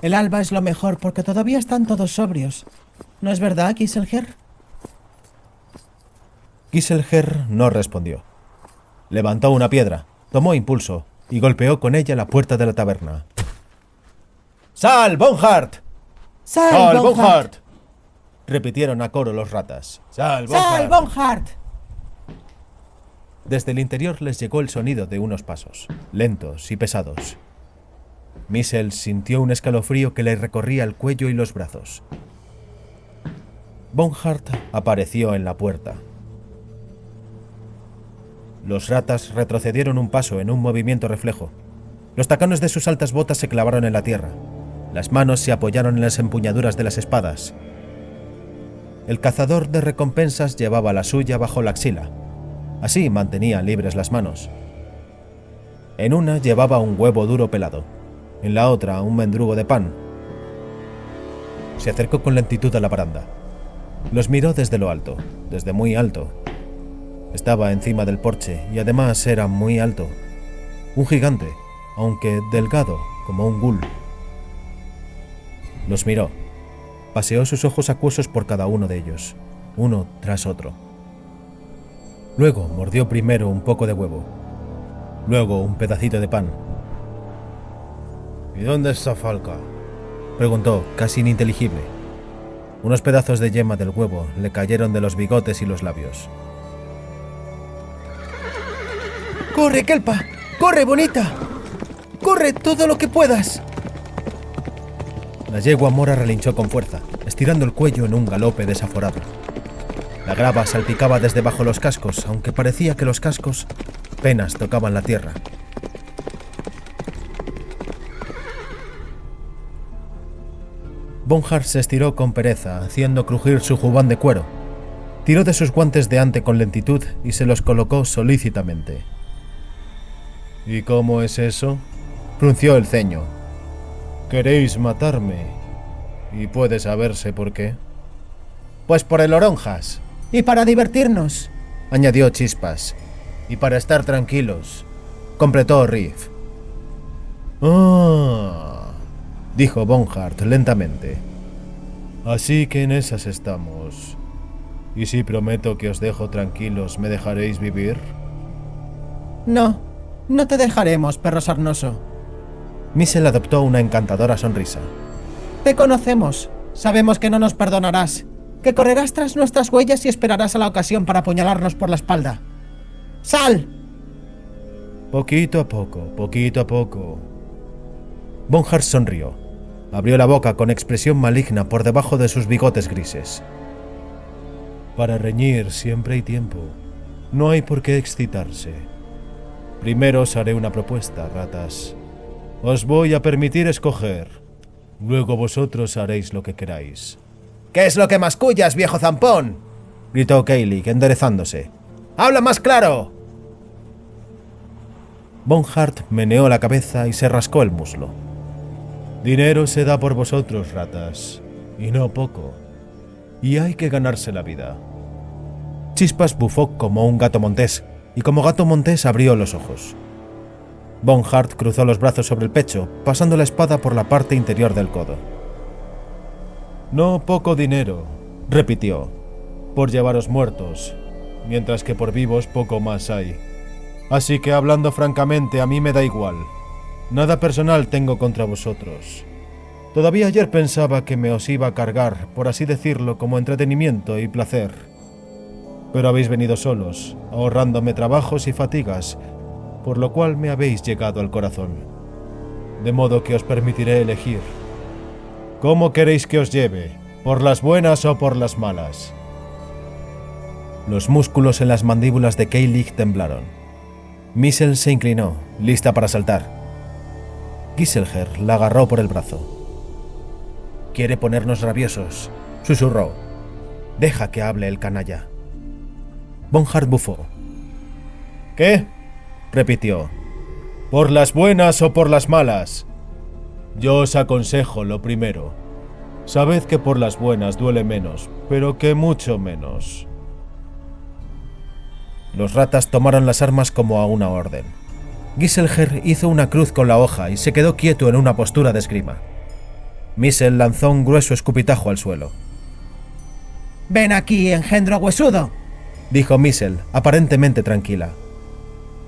El alba es lo mejor porque todavía están todos sobrios. ¿No es verdad, Giselher?» Giselher no respondió. Levantó una piedra, tomó impulso y golpeó con ella la puerta de la taberna. «¡Sal, Bonhart! ¡Sal, Bonhart!», repitieron a coro los ratas. ¡Sal, Bonhart! Desde el interior les llegó el sonido de unos pasos, lentos y pesados. Missel sintió un escalofrío que le recorría el cuello y los brazos. Bonhart apareció en la puerta. Los ratas retrocedieron un paso en un movimiento reflejo. Los tacones de sus altas botas se clavaron en la tierra. Las manos se apoyaron en las empuñaduras de las espadas. El cazador de recompensas llevaba la suya bajo la axila. Así mantenía libres las manos. En una llevaba un huevo duro pelado. en la otra un mendrugo de pan. Se acercó con lentitud a la baranda. Los miró desde lo alto, desde muy alto. Estaba encima del porche y además era muy alto. Un gigante, aunque delgado como un ghoul. Los miró. Paseó sus ojos acuosos por cada uno de ellos, uno tras otro. Luego mordió primero un poco de huevo, luego un pedacito de pan. ¿Y dónde está Falca?, preguntó, casi ininteligible. Unos pedazos de yema del huevo le cayeron de los bigotes y los labios. ¡Corre, Kelpa! ¡Corre, bonita! ¡Corre todo lo que puedas! La yegua mora relinchó con fuerza, estirando el cuello en un galope desaforado. La grava salpicaba desde bajo los cascos, aunque parecía que los cascos apenas tocaban la tierra. Bonhart se estiró con pereza, haciendo crujir su jubán de cuero. Tiró de sus guantes de ante con lentitud y se los colocó solícitamente. ¿Y cómo es eso? Frunció el ceño. ¿Queréis matarme? ¿Y puede saberse por qué? Pues por el oronjas. Y para divertirnos, añadió Chispas. Y para estar tranquilos, completó Riff. Ah, dijo Bonhart lentamente. Así que en esas estamos. ¿Y si prometo que os dejo tranquilos, me dejaréis vivir? No, no te dejaremos, perro sarnoso. Missel adoptó una encantadora sonrisa. Te conocemos. Sabemos que no nos perdonarás, que correrás tras nuestras huellas y esperarás a la ocasión para apuñalarnos por la espalda. ¡Sal! Poquito a poco, poquito a poco. Bonhart sonrió. Abrió la boca con expresión maligna por debajo de sus bigotes grises. Para reñir siempre hay tiempo. No hay por qué excitarse. Primero os haré una propuesta, ratas. Os voy a permitir escoger. Luego vosotros haréis lo que queráis. ¿Qué es lo que mascullas, viejo zampón?, gritó Keilig, enderezándose. ¡Habla más claro! Bonhart meneó la cabeza y se rascó el muslo. Dinero se da por vosotros, ratas, y no poco. Y hay que ganarse la vida. Chispas bufó como un gato montés, y como gato montés abrió los ojos. Bonhart cruzó los brazos sobre el pecho, pasando la espada por la parte interior del codo. No poco dinero, repitió, por llevaros muertos, mientras que por vivos poco más hay. Así que hablando francamente, a mí me da igual. Nada personal tengo contra vosotros. Todavía ayer pensaba que me os iba a cargar, por así decirlo, como entretenimiento y placer. Pero habéis venido solos, ahorrándome trabajos y fatigas, por lo cual me habéis llegado al corazón. De modo que os permitiré elegir. ¿Cómo queréis que os lleve? ¿Por las buenas o por las malas? Los músculos en las mandíbulas de Keilig temblaron. Missel se inclinó, lista para saltar. Giselher la agarró por el brazo. «Quiere ponernos rabiosos», susurró. «Deja que hable el canalla». Bonhart bufó. ¿Qué?, repitió. ¿Por las buenas o por las malas? Yo os aconsejo lo primero. Sabed que por las buenas duele menos, pero que mucho menos. Los ratas tomaron las armas como a una orden. Giselher hizo una cruz con la hoja y se quedó quieto en una postura de esgrima. Missel lanzó un grueso escupitajo al suelo. «Ven aquí, engendro huesudo», dijo Missel, aparentemente tranquila.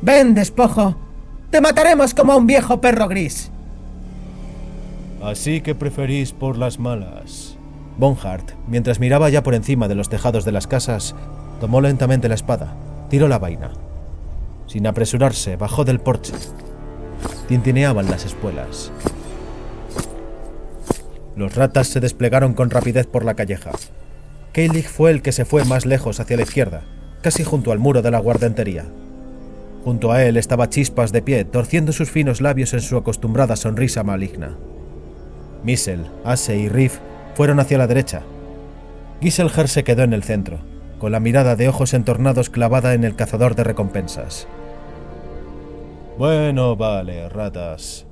«Ven, despojo. Te mataremos como a un viejo perro gris». Así que preferís por las malas. Bonhart, mientras miraba ya por encima de los tejados de las casas, tomó lentamente la espada, tiró la vaina. Sin apresurarse, bajó del porche. Tintineaban las espuelas. Los ratas se desplegaron con rapidez por la calleja. Keilig fue el que se fue más lejos hacia la izquierda, casi junto al muro de la guardentería. Junto a él estaba Chispas de pie, torciendo sus finos labios en su acostumbrada sonrisa maligna. Missel, Ase y Riff fueron hacia la derecha. Giselher se quedó en el centro, con la mirada de ojos entornados clavada en el cazador de recompensas. Bueno, vale, ratas.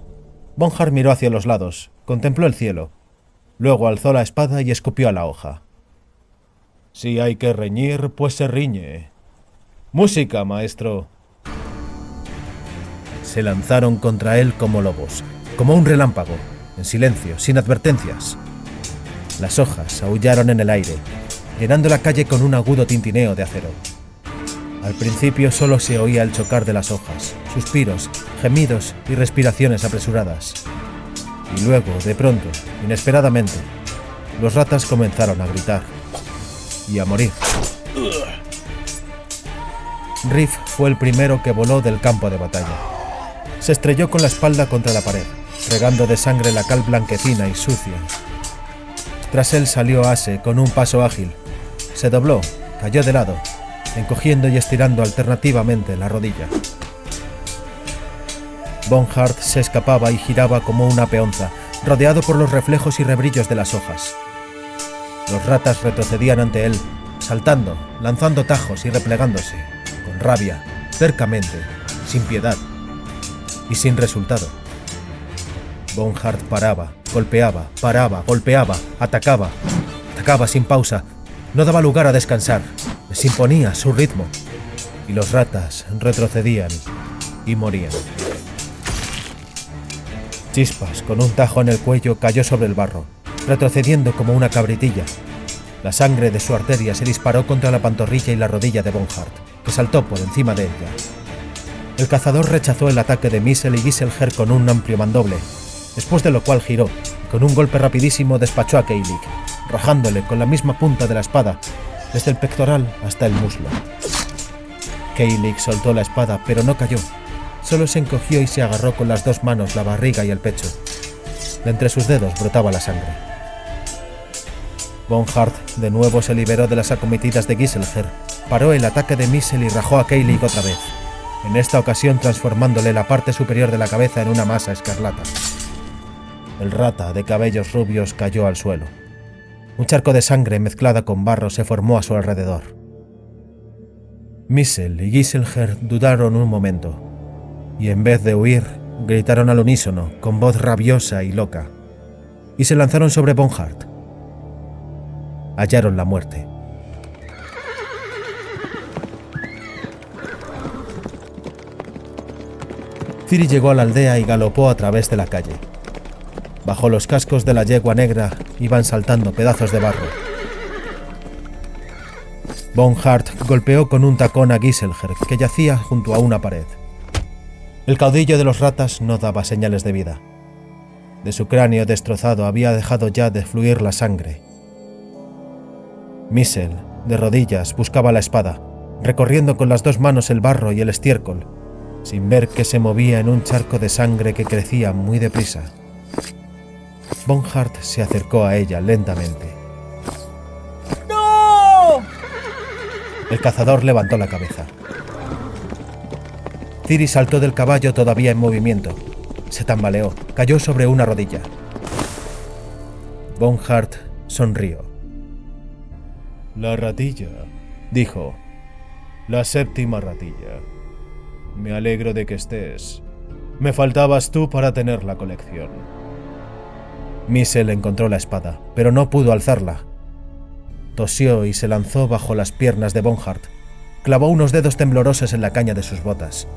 Bonhart miró hacia los lados, contempló el cielo. Luego alzó la espada y escupió a la hoja. Si hay que reñir, pues se riñe. ¡Música, maestro! Se lanzaron contra él como lobos, como un relámpago, en silencio, sin advertencias. Las hojas aullaron en el aire, llenando la calle con un agudo tintineo de acero. Al principio solo se oía el chocar de las hojas, suspiros, gemidos y respiraciones apresuradas. Y luego, de pronto, inesperadamente, los ratas comenzaron a gritar y a morir. Riff fue el primero que voló del campo de batalla. Se estrelló con la espalda contra la pared, regando de sangre la cal blanquecina y sucia. Tras él salió Ase con un paso ágil. Se dobló, cayó de lado, encogiendo y estirando alternativamente la rodilla. Bonhart se escapaba y giraba como una peonza, rodeado por los reflejos y rebrillos de las hojas. Los ratas retrocedían ante él, saltando, lanzando tajos y replegándose, con rabia, tercamente, sin piedad y sin resultado. Bonhart paraba, golpeaba, atacaba sin pausa, no daba lugar a descansar, les imponía su ritmo, y los ratas retrocedían y morían. Chispas, con un tajo en el cuello, cayó sobre el barro, retrocediendo como una cabritilla. La sangre de su arteria se disparó contra la pantorrilla y la rodilla de Bonhart, que saltó por encima de ella. El cazador rechazó el ataque de Missel y Giselher con un amplio mandoble, después de lo cual giró y con un golpe rapidísimo despachó a Keilig, rajándole con la misma punta de la espada, desde el pectoral hasta el muslo. Keilig soltó la espada, pero no cayó. Solo se encogió y se agarró con las dos manos la barriga y el pecho. De entre sus dedos brotaba la sangre. Bonhart de nuevo se liberó de las acometidas de Giselher, paró el ataque de Missel y rajó a Keilig otra vez, en esta ocasión transformándole la parte superior de la cabeza en una masa escarlata. El rata de cabellos rubios cayó al suelo. Un charco de sangre mezclada con barro se formó a su alrededor. Missel y Giselher dudaron un momento, y en vez de huir, gritaron al unísono, con voz rabiosa y loca, y se lanzaron sobre Bonhart. Hallaron la muerte. Ciri llegó a la aldea y galopó a través de la calle. Bajo los cascos de la yegua negra iban saltando pedazos de barro. Bonhart golpeó con un tacón a Giselher, que yacía junto a una pared. El caudillo de los ratas no daba señales de vida. De su cráneo destrozado había dejado ya de fluir la sangre. Missel, de rodillas, buscaba la espada, recorriendo con las dos manos el barro y el estiércol, sin ver que se movía en un charco de sangre que crecía muy deprisa. Bonhart se acercó a ella lentamente. ¡No! El cazador levantó la cabeza. Ciri saltó del caballo todavía en movimiento. Se tambaleó, cayó sobre una rodilla. Bonhart sonrió. «La ratilla», dijo. «La séptima ratilla. Me alegro de que estés. Me faltabas tú para tener la colección». Missel encontró la espada, pero no pudo alzarla. Tosió y se lanzó bajo las piernas de Bonhart. Clavó unos dedos temblorosos en la caña de sus botas.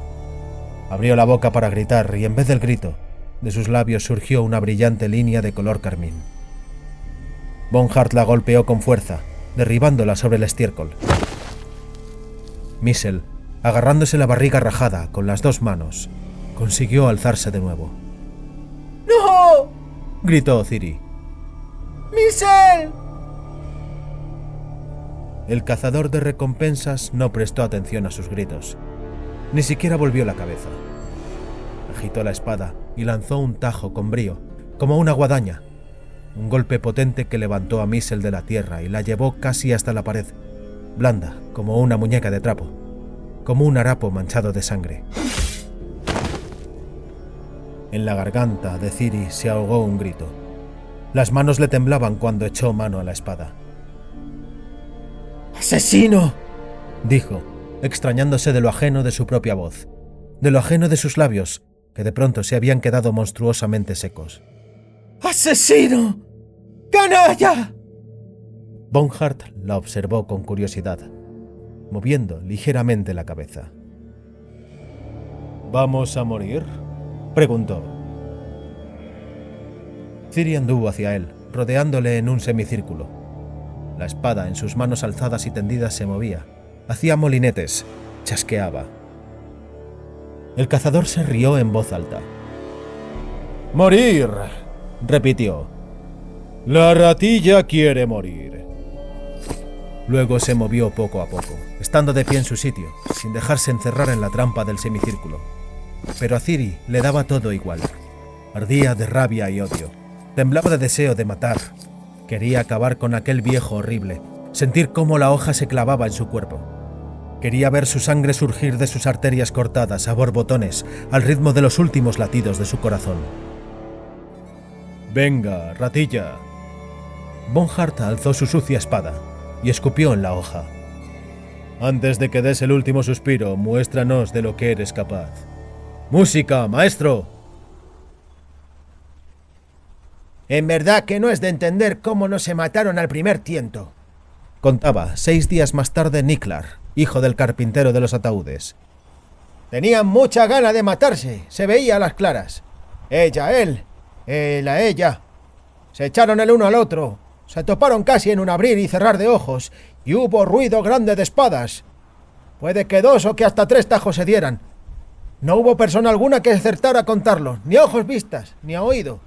Abrió la boca para gritar y en vez del grito, de sus labios surgió una brillante línea de color carmín. Bonhart la golpeó con fuerza, derribándola sobre el estiércol. Missel, agarrándose la barriga rajada con las dos manos, consiguió alzarse de nuevo. ¡No! Gritó Ciri. ¡Missel! El cazador de recompensas no prestó atención a sus gritos. Ni siquiera volvió la cabeza. Agitó la espada y lanzó un tajo con brío, como una guadaña. Un golpe potente que levantó a Missel de la tierra y la llevó casi hasta la pared, blanda como una muñeca de trapo, como un harapo manchado de sangre. En la garganta de Ciri se ahogó un grito. Las manos le temblaban cuando echó mano a la espada. ¡Asesino!, dijo, extrañándose de lo ajeno de su propia voz, de lo ajeno de sus labios, que de pronto se habían quedado monstruosamente secos. ¡Asesino! ¡Canalla! Bonhart la observó con curiosidad, moviendo ligeramente la cabeza. ¿Vamos a morir?, preguntó. Ciri anduvo hacia él, rodeándole en un semicírculo. La espada en sus manos alzadas y tendidas se movía, hacía molinetes, chasqueaba. El cazador se rió en voz alta. «¡Morir!», repitió. «La ratilla quiere morir». Luego se movió poco a poco, estando de pie en su sitio, sin dejarse encerrar en la trampa del semicírculo. Pero a Ciri le daba todo igual. Ardía de rabia y odio. Temblaba de deseo de matar. Quería acabar con aquel viejo horrible, sentir cómo la hoja se clavaba en su cuerpo. Quería ver su sangre surgir de sus arterias cortadas a borbotones al ritmo de los últimos latidos de su corazón. «Venga, ratilla». Bonhart alzó su sucia espada y escupió en la hoja. «Antes de que des el último suspiro, muéstranos de lo que eres capaz. ¡Música, maestro!». En verdad que no es de entender cómo no se mataron al primer tiento, contaba 6 días más tarde Niklar, hijo del carpintero de los ataúdes. Tenían mucha gana de matarse, se veía a las claras. Ella a él, él a ella. Se echaron el uno al otro, se toparon casi en un abrir y cerrar de ojos, y hubo ruido grande de espadas. Puede que 2 o que hasta 3 tajos se dieran. No hubo persona alguna que acertara a contarlo, ni a ojos vistas, ni a oído.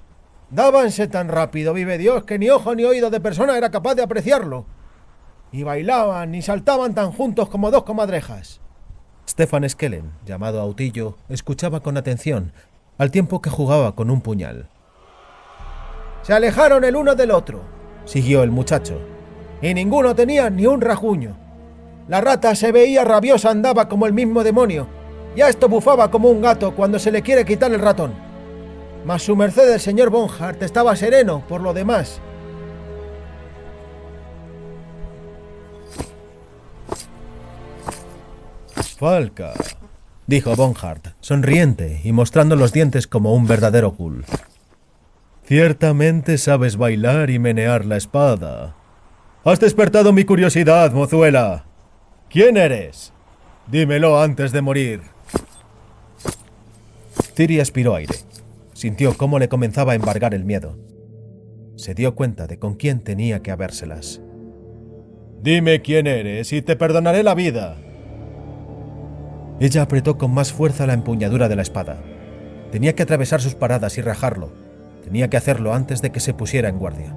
Dábanse tan rápido, vive Dios, que ni ojo ni oído de persona era capaz de apreciarlo. Y bailaban y saltaban tan juntos como 2 comadrejas. Stefan Skellen, llamado Autillo, escuchaba con atención, al tiempo que jugaba con un puñal. Se alejaron el uno del otro, siguió el muchacho, y ninguno tenía ni un rajuño. La rata se veía rabiosa, andaba como el mismo demonio, y a esto bufaba como un gato cuando se le quiere quitar el ratón. Mas su merced el señor Bonhart estaba sereno por lo demás. «Falca», dijo Bonhart, sonriente y mostrando los dientes como un verdadero ghoul. «Ciertamente sabes bailar y menear la espada. Has despertado mi curiosidad, mozuela. ¿Quién eres? Dímelo antes de morir». Ciri aspiró aire. Sintió cómo le comenzaba a embargar el miedo. Se dio cuenta de con quién tenía que habérselas. «Dime quién eres y te perdonaré la vida». Ella apretó con más fuerza la empuñadura de la espada. Tenía que atravesar sus paradas y rajarlo. Tenía que hacerlo antes de que se pusiera en guardia.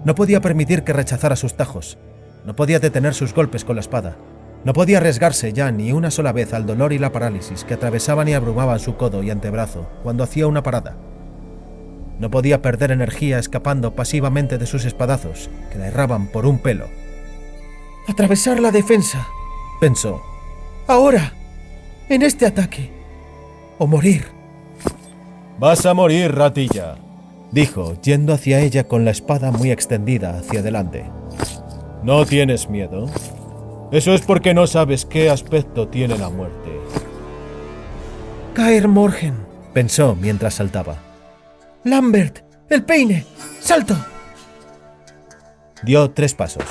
No podía permitir que rechazara sus tajos. No podía detener sus golpes con la espada. No podía arriesgarse ya ni una sola vez al dolor y la parálisis que atravesaban y abrumaban su codo y antebrazo cuando hacía una parada. No podía perder energía escapando pasivamente de sus espadazos, que la erraban por un pelo. «Atravesar la defensa», pensó. «Ahora, en este ataque. O morir». «Vas a morir, ratilla», dijo, yendo hacia ella con la espada muy extendida hacia adelante. «¿No tienes miedo? Eso es porque no sabes qué aspecto tiene la muerte». «Caer Morgen», pensó mientras saltaba. «Lambert, el peine, salto». Dio 3 pasos,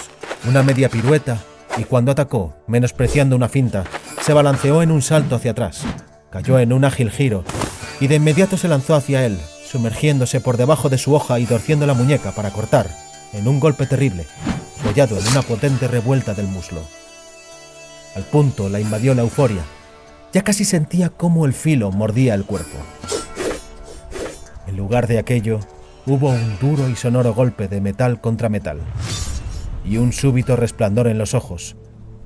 una media pirueta, y cuando atacó, menospreciando una finta, se balanceó en un salto hacia atrás, cayó en un ágil giro, y de inmediato se lanzó hacia él, sumergiéndose por debajo de su hoja y torciendo la muñeca para cortar, en un golpe terrible, apoyado en una potente revuelta del muslo. Al punto la invadió la euforia. Ya casi sentía cómo el filo mordía el cuerpo. En lugar de aquello, hubo un duro y sonoro golpe de metal contra metal, y un súbito resplandor en los ojos,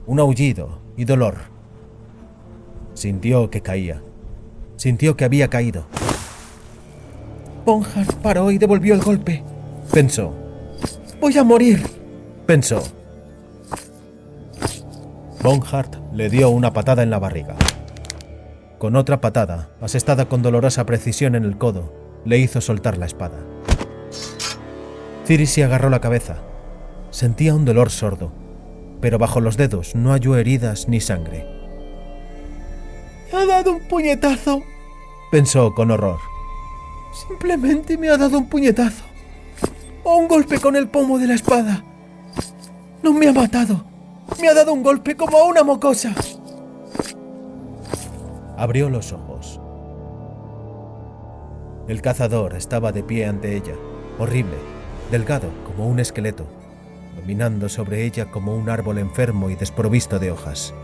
un aullido y dolor. Sintió que caía. Sintió que había caído. Bonhart paró y devolvió el golpe, pensó. «Voy a morir», pensó. Bonhart le dio una patada en la barriga. Con otra patada, asestada con dolorosa precisión en el codo, le hizo soltar la espada. Ciri se agarró la cabeza. Sentía un dolor sordo, pero bajo los dedos no halló heridas ni sangre. «Ha dado un puñetazo», pensó con horror. Simplemente me ha dado un puñetazo o un golpe con el pomo de la espada. No me ha matado. Me ha dado un golpe como a una mocosa. Abrió los ojos. El cazador estaba de pie ante ella, horrible, delgado como un esqueleto, dominando sobre ella como un árbol enfermo y desprovisto de hojas.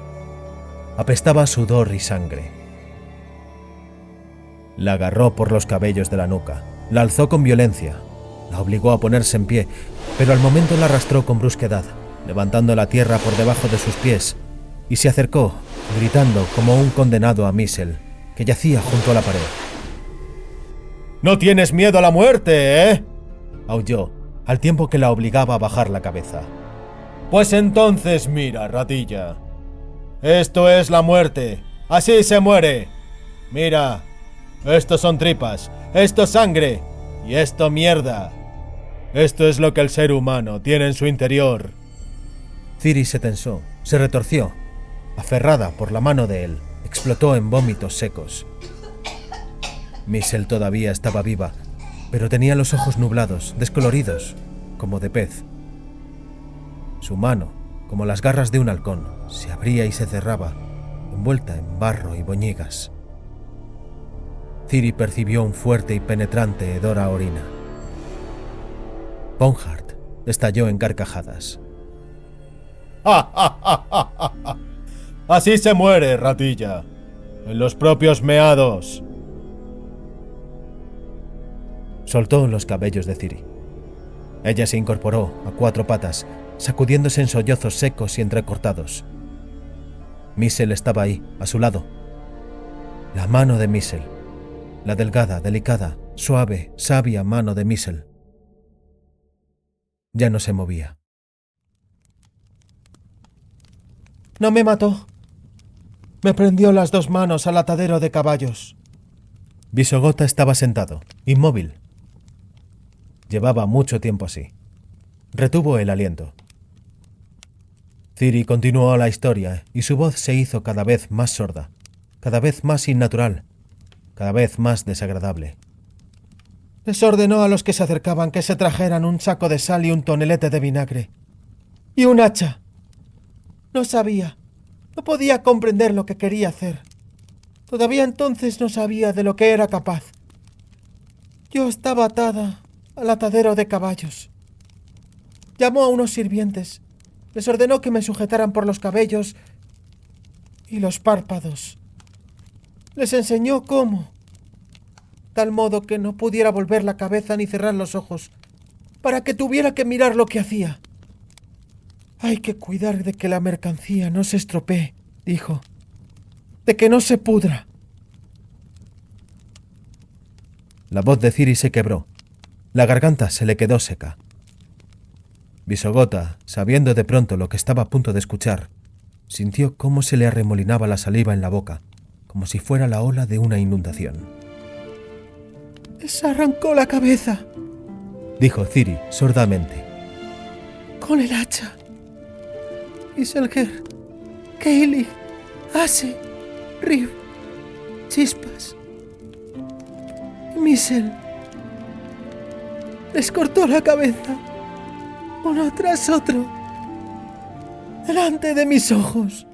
Apestaba a sudor y sangre. La agarró por los cabellos de la nuca, la alzó con violencia, la obligó a ponerse en pie, pero al momento la arrastró con brusquedad, levantando la tierra por debajo de sus pies, y se acercó, gritando como un condenado a Missel, que yacía junto a la pared. ¡No tienes miedo a la muerte, eh!, aulló, al tiempo que la obligaba a bajar la cabeza. Pues entonces mira, ratilla. Esto es la muerte. Así se muere. Mira. Esto son tripas. Esto es sangre. Y esto mierda. Esto es lo que el ser humano tiene en su interior. Ciri se tensó, se retorció. Aferrada por la mano de él, explotó en vómitos secos. Missel todavía estaba viva, pero tenía los ojos nublados, descoloridos, como de pez. Su mano, como las garras de un halcón, se abría y se cerraba, envuelta en barro y boñigas. Ciri percibió un fuerte y penetrante hedor a orina. Bonhart estalló en carcajadas. ¡Ja, ja, ja, ja, ja, ja! Así se muere, ratilla. En los propios meados. Soltó los cabellos de Ciri. Ella se incorporó a cuatro patas, sacudiéndose en sollozos secos y entrecortados. Missel estaba ahí, a su lado. La mano de Missel. La delgada, delicada, suave, sabia mano de Missel. Ya no se movía. No me mató. Me prendió las dos manos al atadero de caballos. Visogota estaba sentado, inmóvil. Llevaba mucho tiempo así. Retuvo el aliento. Ciri continuó la historia y su voz se hizo cada vez más sorda, cada vez más innatural, cada vez más desagradable. Les ordenó a los que se acercaban que se trajeran un saco de sal y un tonelete de vinagre. Y un hacha. No sabía, no podía comprender lo que quería hacer. Todavía entonces no sabía de lo que era capaz. Yo estaba atada al atadero de caballos. Llamó a unos sirvientes. Les ordenó que me sujetaran por los cabellos y los párpados. Les enseñó cómo, tal modo que no pudiera volver la cabeza ni cerrar los ojos, para que tuviera que mirar lo que hacía. Hay que cuidar de que la mercancía no se estropee, dijo, de que no se pudra. La voz de Ciri se quebró. La garganta se le quedó seca. Visogota, sabiendo de pronto lo que estaba a punto de escuchar, sintió cómo se le arremolinaba la saliva en la boca, como si fuera la ola de una inundación. Les arrancó la cabeza, dijo Ciri sordamente. Con el hacha. Iselger, Kaylee, Ase, Riv, Chispas, Missel. Les cortó la cabeza, uno tras otro, delante de mis ojos.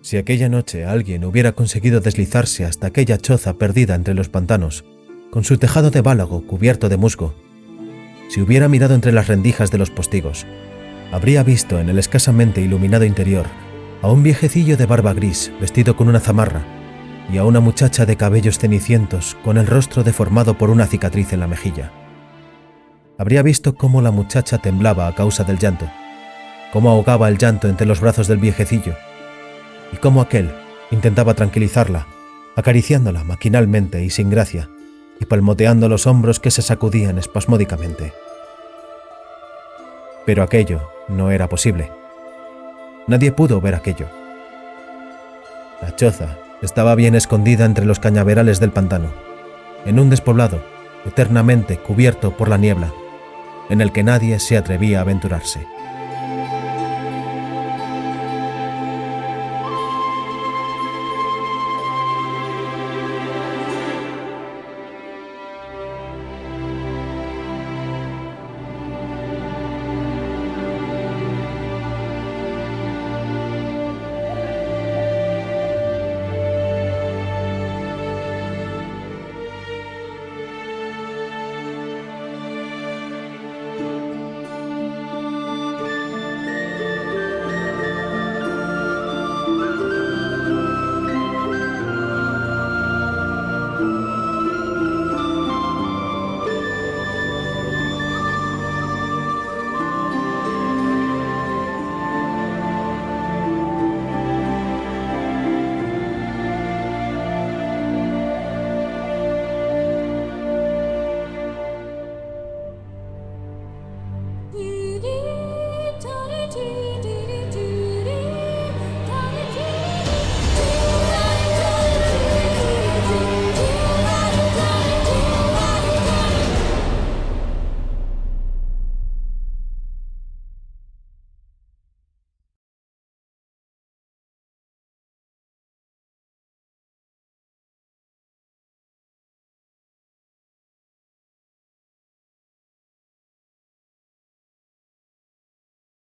Si aquella noche alguien hubiera conseguido deslizarse hasta aquella choza perdida entre los pantanos, con su tejado de bálago cubierto de musgo, si hubiera mirado entre las rendijas de los postigos, habría visto en el escasamente iluminado interior a un viejecillo de barba gris vestido con una zamarra y a una muchacha de cabellos cenicientos con el rostro deformado por una cicatriz en la mejilla. Habría visto cómo la muchacha temblaba a causa del llanto, cómo ahogaba el llanto entre los brazos del viejecillo y cómo aquel intentaba tranquilizarla, acariciándola maquinalmente y sin gracia, y palmoteando los hombros que se sacudían espasmódicamente. Pero aquello no era posible. Nadie pudo ver aquello. La choza estaba bien escondida entre los cañaverales del pantano, en un despoblado eternamente cubierto por la niebla, en el que nadie se atrevía a aventurarse.